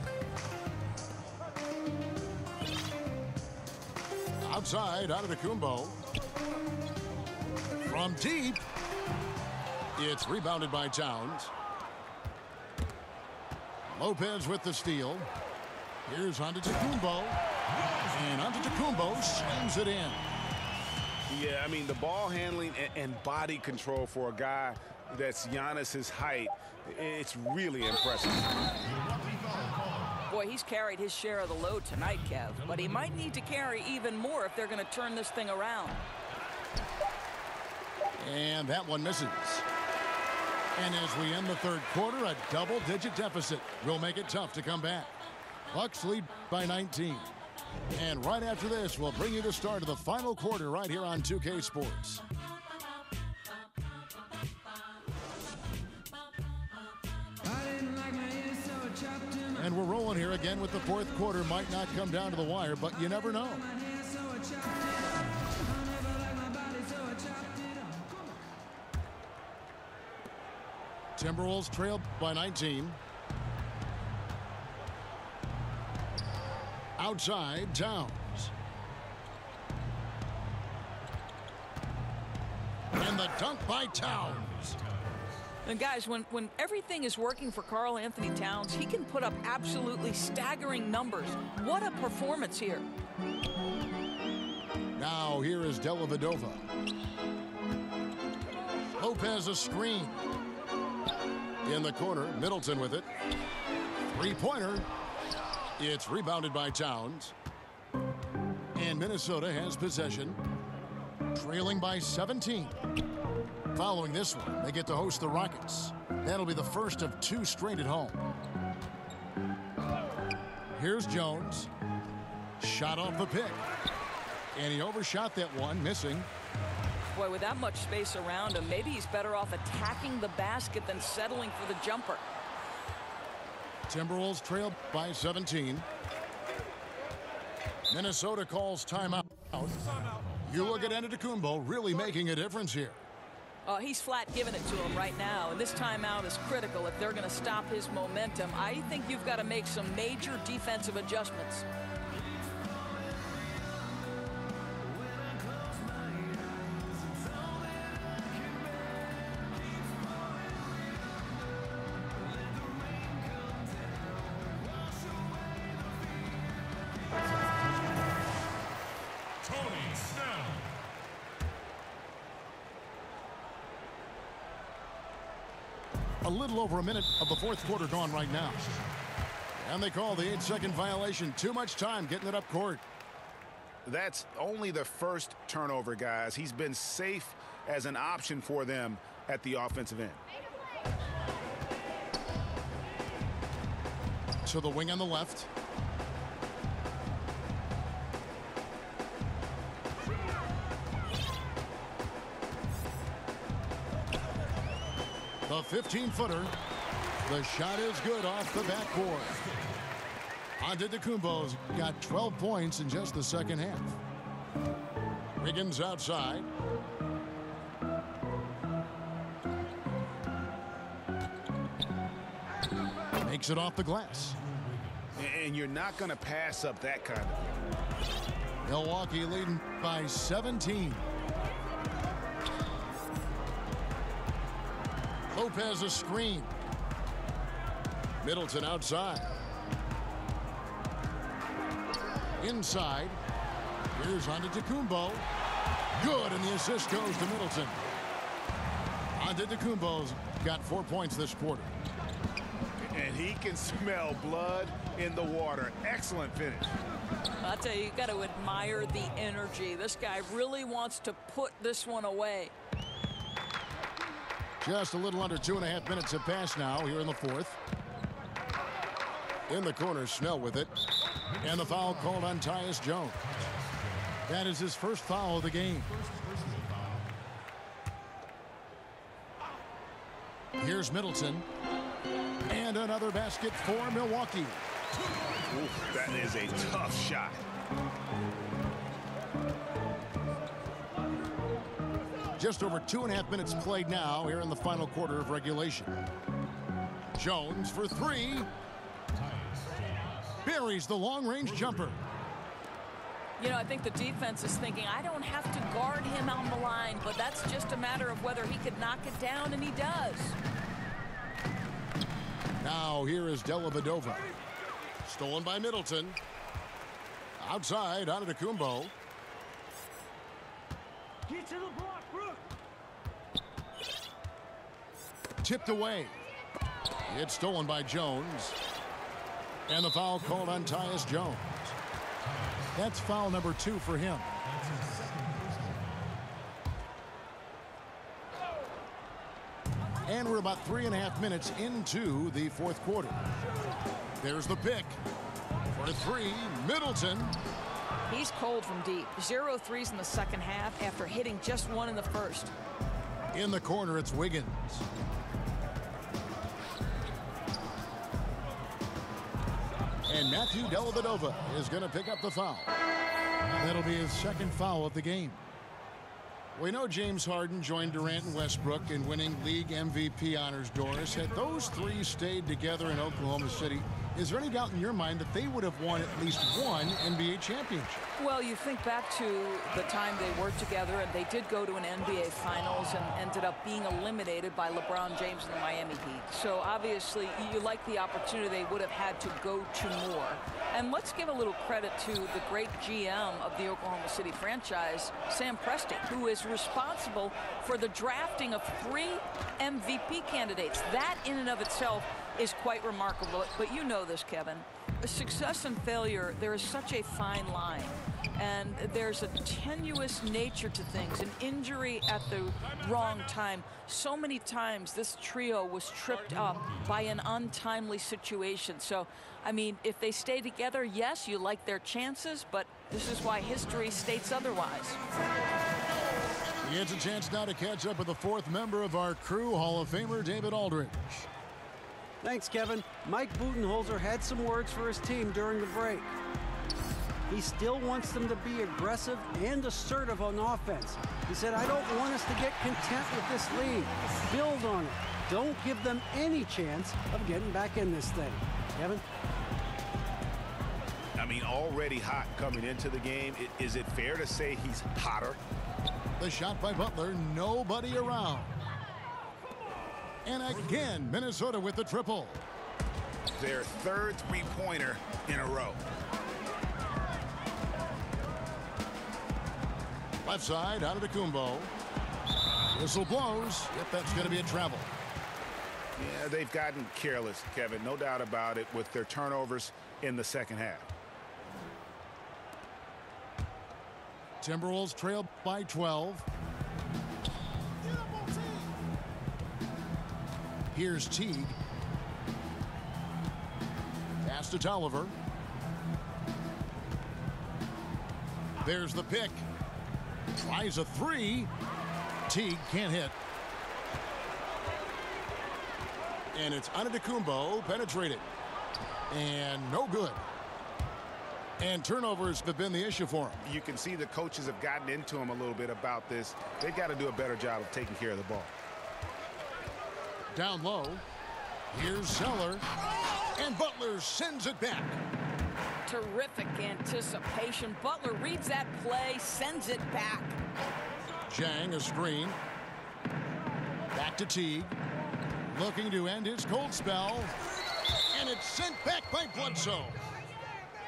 Speaker 1: Outside, Antetokounmpo. From deep. It's rebounded by Towns. Lopez with the steal. Here's Antetokounmpo. And Antetokounmpo slams it in.
Speaker 2: Yeah, I mean, the ball handling and body control for a guy that's Giannis's height, it's really impressive.
Speaker 3: Boy, he's carried his share of the load tonight, Kev, but he might need to carry even more if they're going to turn this thing around.
Speaker 1: And that one misses. And as we end the third quarter, a double-digit deficit will make it tough to come back. Bucks lead by 19. And right after this, we'll bring you the start of the final quarter right here on 2K Sports. And we're rolling here again with the fourth quarter. Might not come down to the wire, but you never know. Timberwolves trailed by 19. Outside, Towns. And the dunk by Towns.
Speaker 3: And guys, when everything is working for Karl Anthony Towns, he can put up absolutely staggering numbers. What a performance here.
Speaker 1: Now here is Dellavedova. Lopez a screen. In the corner, Middleton with it. Three-pointer. It's rebounded by Towns. And Minnesota has possession, trailing by 17. Following this one, they get to host the Rockets. That'll be the first of 2 straight at home. Here's Jones. Shot off the pick. And he overshot that one, missing.
Speaker 3: Boy, with that much space around him, maybe he's better off attacking the basket than settling for the jumper.
Speaker 1: Timberwolves trail by 17. Minnesota calls timeout. You look at Antetokounmpo really making a difference here.
Speaker 3: He's flat giving it to him right now, and this timeout is critical if they're going to stop his momentum. I think you've got to make some major defensive adjustments.
Speaker 1: A little over a minute of the fourth quarter gone right now. And they call the 8-second violation. Too much time getting it up court.
Speaker 2: That's only the first turnover, guys. He's been safe as an option for them at the offensive end.
Speaker 1: To the wing on the left. The 15-footer. The shot is good off the backboard. Antetokounmpo's got 12 points in just the second half. Wiggins outside. Makes it off the glass.
Speaker 2: And you're not going to pass up that kind of thing.
Speaker 1: Milwaukee leading by 17. Lopez a screen. Middleton outside. Inside. Here's Antetokounmpo. Good, and the assist goes to Middleton. Antetokounmpo's got 4 points this quarter.
Speaker 2: And he can smell blood in the water. Excellent finish.
Speaker 3: I'll tell you, you got to admire the energy. This guy really wants to put this one away.
Speaker 1: Just a little under 2.5 minutes have passed now here in the fourth. In the corner, Snell with it. And the foul called on Tyus Jones. That is his first foul of the game. Here's Middleton. And another basket for Milwaukee.
Speaker 2: Oof, that is a tough shot.
Speaker 1: Just over 2.5 minutes played now here in the final quarter of regulation. Jones for three. Buries the long-range jumper.
Speaker 3: You know, I think the defense is thinking, I don't have to guard him on the line, but that's just a matter of whether he could knock it down, and he does.
Speaker 1: Now here is Dellavedova. Stolen by Middleton. Outside, Antetokounmpo.
Speaker 5: Get to the block, Brooke.
Speaker 1: Tipped away. It's stolen by Jones. And the foul called on Tyus Jones. That's foul number 2 for him. And we're about 3.5 minutes into the fourth quarter. There's the pick. For three, Middleton.
Speaker 3: He's cold from deep. 0 threes in the second half after hitting just 1 in the first.
Speaker 1: In the corner, it's Wiggins. And Matthew Dellavedova is going to pick up the foul. That'll be his second foul of the game. We know James Harden joined Durant and Westbrook in winning league MVP honors, Doris. Had those three stayed together in Oklahoma City, is there any doubt in your mind that they would have won at least one NBA championship?
Speaker 3: Well, you think back to the time they worked together, and they did go to an NBA Finals and ended up being eliminated by LeBron James and the Miami Heat. So obviously, you like the opportunity they would have had to go to more. And let's give a little credit to the great GM of the Oklahoma City franchise, Sam Presti, who is responsible for the drafting of 3 MVP candidates. That in and of itself is quite remarkable. But you know this, Kevin. Success and failure, there is such a fine line, and there's a tenuous nature to things. An injury at the wrong time. So many times this trio was tripped up by an untimely situation. So, I mean, if they stay together, yes, you like their chances, but this is why history states otherwise.
Speaker 1: He gets a chance now to catch up with the 4th member of our crew, Hall of Famer David Aldridge.
Speaker 5: Thanks, Kevin. Mike Budenholzer had some words for his team during the break. He still wants them to be aggressive and assertive on offense. He said, I don't want us to get content with this lead. Build on it. Don't give them any chance of getting back in this thing. Kevin?
Speaker 2: I mean, already hot coming into the game. Is it fair to say he's hotter?
Speaker 1: The shot by Butler, nobody around. And again, Minnesota with the triple.
Speaker 2: Their 3rd three-pointer in a row.
Speaker 1: Left side, out of the Kumbo. Whistle blows. Yep, that's going to be a travel.
Speaker 2: Yeah, they've gotten careless, Kevin. No doubt about it with their turnovers in the second half.
Speaker 1: Timberwolves trail by 12. Here's Teague. Pass to Tolliver. There's the pick. Tries a 3. Teague can't hit. And it's Antetokounmpo penetrated. And no good. And turnovers have been the issue for him.
Speaker 2: You can see the coaches have gotten into him a little bit about this. They've got to do a better job of taking care of the ball.
Speaker 1: Down low. Here's Zeller. And Butler sends it back.
Speaker 3: Terrific anticipation. Butler reads that play, sends it back.
Speaker 1: Jang, a screen. Back to Teague. Looking to end his cold spell. And it's sent back by Bledsoe.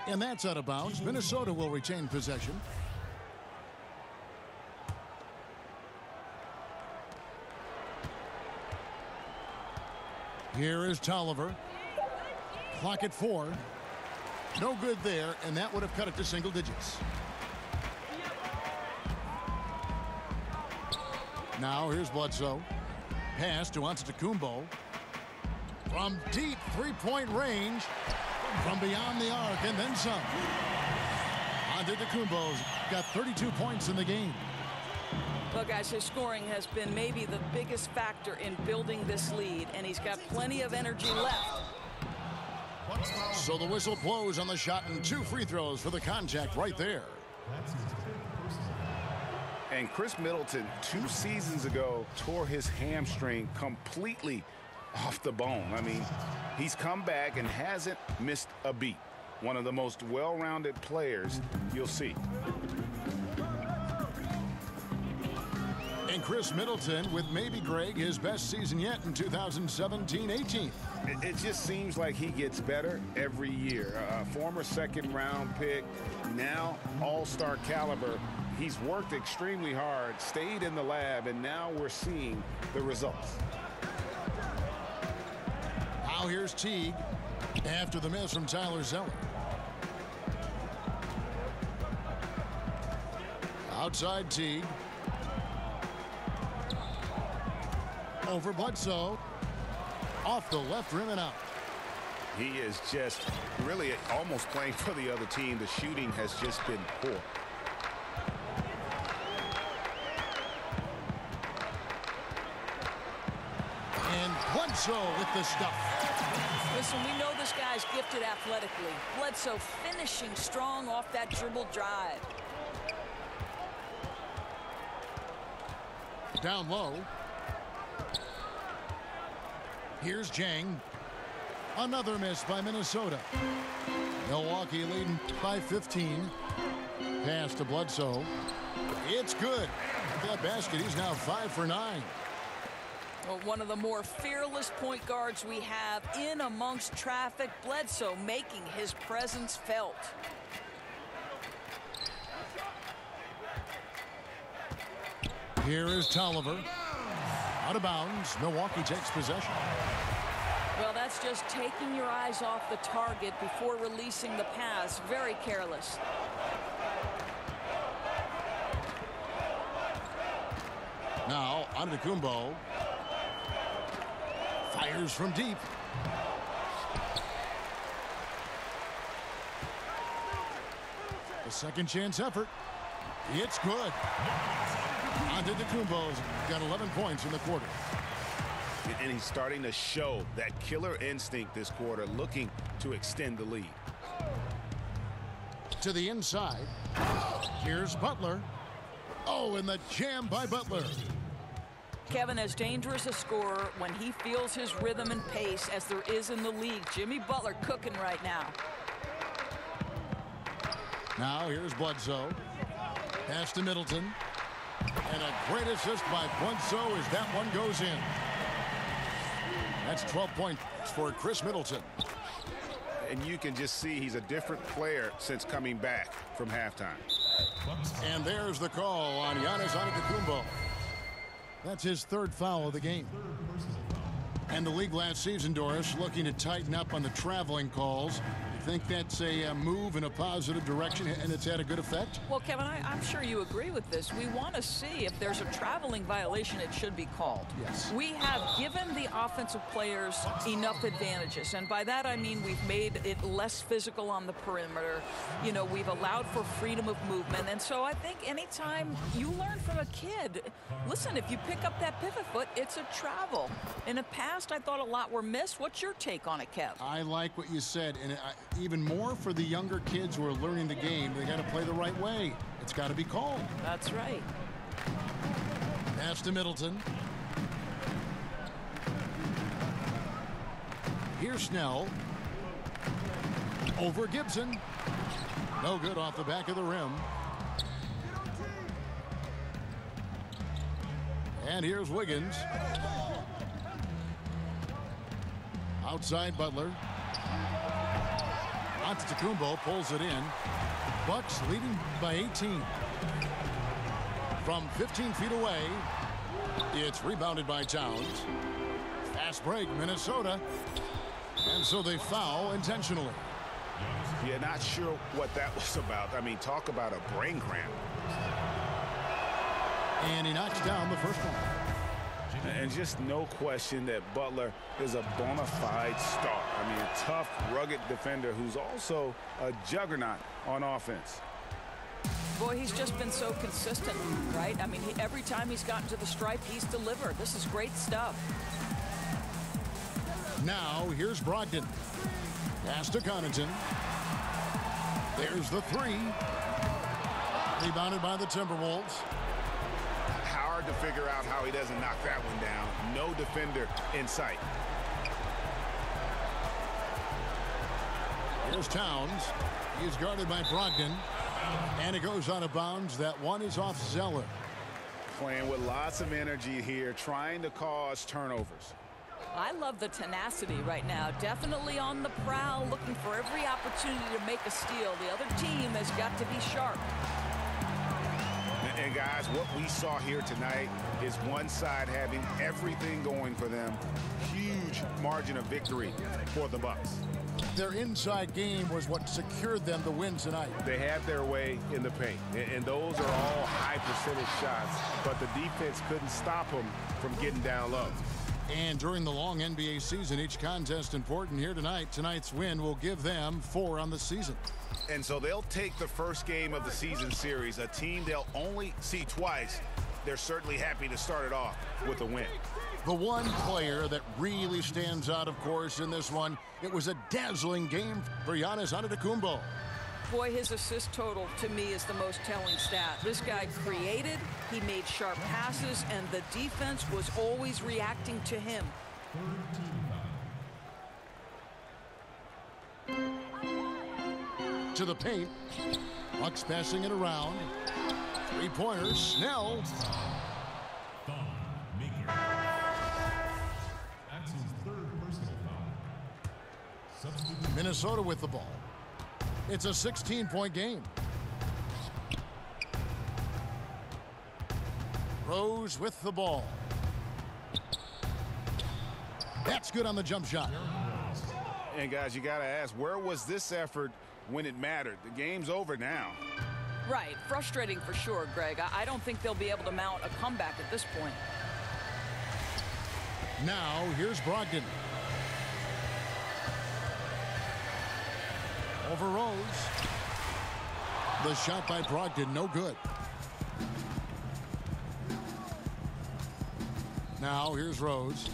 Speaker 1: And that's out of bounds. Minnesota will retain possession. Here is Tolliver. Clock at 4. No good there, and that would have cut it to single digits. Now here's Bledsoe. Pass to Antetokounmpo. From deep three-point range. From beyond the arc, and then some. Antetokounmpo's got 32 points in the game.
Speaker 3: Well, guys, his scoring has been maybe the biggest factor in building this lead, and he's got plenty of energy left.
Speaker 1: So the whistle blows on the shot, and 2 free throws for the contact right there.
Speaker 2: And Chris Middleton, 2 seasons ago, tore his hamstring completely off the bone. I mean, he's come back and hasn't missed a beat. One of the most well-rounded players you'll see.
Speaker 1: And Chris Middleton with maybe, Greg, his best season yet in 2017-18.
Speaker 2: It just seems like he gets better every year. A former second-round pick, now all-star caliber. He's worked extremely hard, stayed in the lab, and now we're seeing the results.
Speaker 1: Now here's Teague after the miss from Tyler Zeller. Outside Teague. Over Bledsoe. Off the left rim and out.
Speaker 2: He is just really almost playing for the other team. The shooting has just been poor.
Speaker 1: And Bledsoe with the stuff.
Speaker 3: Listen, we know this guy's gifted athletically. Bledsoe finishing strong off that dribble drive.
Speaker 1: Down low. Here's Jang. Another miss by Minnesota. Milwaukee leading by 15. Pass to Bledsoe. It's good. With that basket, he's now 5 for 9.
Speaker 3: Well, one of the more fearless point guards we have in amongst traffic. Bledsoe making his presence felt.
Speaker 1: Here is Tolliver. Out of bounds. Milwaukee takes possession.
Speaker 3: Well, that's just taking your eyes off the target before releasing the pass. Very careless.
Speaker 1: Now, Antetokounmpo. Fires from deep. A second chance effort. It's good. Antetokounmpo's got 11 points in the quarter.
Speaker 2: And he's starting to show that killer instinct this quarter, looking to extend the lead.
Speaker 1: To the inside. Here's Butler. Oh, and the jam by Butler.
Speaker 3: Kevin, as dangerous a scorer when he feels his rhythm and pace as there is in the league. Jimmy Butler cooking right now.
Speaker 1: Now here's Bledsoe. Pass to Middleton. And a great assist by Bledsoe as that one goes in. That's 12 points for Chris Middleton.
Speaker 2: And you can just see he's a different player since coming back from halftime.
Speaker 1: And there's the call on Giannis Antetokounmpo. That's his third foul of the game. And the league last season, Doris, looking to tighten up on the traveling calls. You think that's a move in a positive direction and it's had a good effect?
Speaker 3: Well, Kevin, I'm sure you agree with this. We want to see if there's a traveling violation, it should be called.
Speaker 1: Yes.
Speaker 3: We have given the offensive players enough advantages. And by that, I mean we've made it less physical on the perimeter. You know, we've allowed for freedom of movement. And so I think anytime you learn from a kid, listen, if you pick up that pivot foot, it's a travel. In the past, I thought a lot were missed. What's your take on it, Kev?
Speaker 1: I like what you said. And even more for the younger kids who are learning the game, they got to play the right way. It's got to be called.
Speaker 3: That's right.
Speaker 1: Pass to Middleton. Here's Snell. Over Gibson. No good off the back of the rim. And here's Wiggins. Outside Butler. Antetokounmpo pulls it in. Bucks leading by 18. From 15 feet away, it's rebounded by Towns. Fast break, Minnesota. And so they foul intentionally.
Speaker 2: Yeah, not sure what that was about. I mean, talk about a brain cramp.
Speaker 1: And he knocks down the first one.
Speaker 2: And just no question that Butler is a bona fide star. I mean, a tough, rugged defender who's also a juggernaut on offense.
Speaker 3: Boy, he's just been so consistent, right? I mean, every time he's gotten to the stripe, he's delivered. This is great stuff.
Speaker 1: Now, here's Brogdon. Pass to Connaughton. There's the three. Rebounded by the Timberwolves.
Speaker 2: Hard to figure out how he doesn't knock that one down. No defender in sight.
Speaker 1: Here's Towns. He's guarded by Brogdon. And it goes out of bounds. That one is off Zeller.
Speaker 2: Playing with lots of energy here, trying to cause turnovers.
Speaker 3: I love the tenacity right now. Definitely on the prowl, looking for every opportunity to make a steal. The other team has got to be sharp.
Speaker 2: And guys, what we saw here tonight is one side having everything going for them. Huge margin of victory for the Bucks.
Speaker 1: Their inside game was what secured them the win tonight.
Speaker 2: They had their way in the paint, and those are all high percentage shots, but the defense couldn't stop them from getting down low.
Speaker 1: And during the long NBA season, each contest important. Here tonight. Tonight's win will give them 4 on the season.
Speaker 2: And so they'll take the first game of the season series, a team they'll only see twice. They're certainly happy to start it off with a win.
Speaker 1: The one player that really stands out, of course, in this one, it was a dazzling game for Giannis Antetokounmpo.
Speaker 3: Boy, his assist total to me is the most telling stat. This guy created, he made sharp passes, and the defense was always reacting to him.
Speaker 1: to the paint. Bucks passing it around. Three-pointers. Snell.
Speaker 6: That's his third personal foul.
Speaker 1: Minnesota with the ball. It's a 16-point game. Rose with the ball. That's good on the jump shot.
Speaker 2: And guys, you got to ask, where was this effort when it mattered? The game's over now.
Speaker 3: Right. Frustrating for sure, Greg. I don't think they'll be able to mount a comeback at this point.
Speaker 1: Now, here's Brogdon. Over Rose. The shot by Brogdon, no good. Now, here's Rose.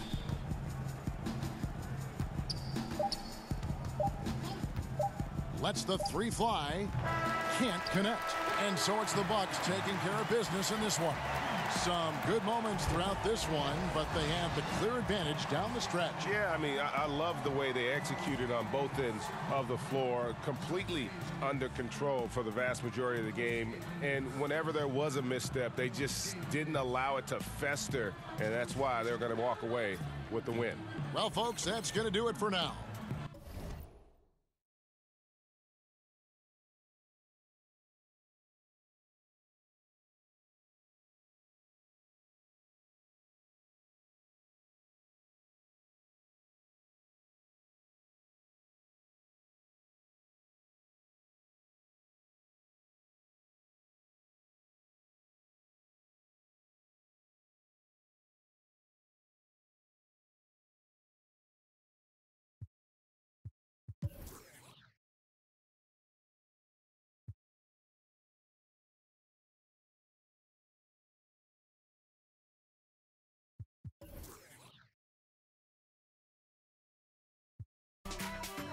Speaker 1: Lets the three fly. Can't connect. And so it's the Bucks taking care of business in this one. Some good moments throughout this one, but they have the clear advantage down the stretch.
Speaker 4: Yeah, I mean, I love the way they executed on both ends of the floor. Completely under control for the vast majority of the game. And whenever there was a misstep, they just didn't allow it to fester. And that's why they're going to walk away with the win.
Speaker 1: Well, folks, that's going to do it for now.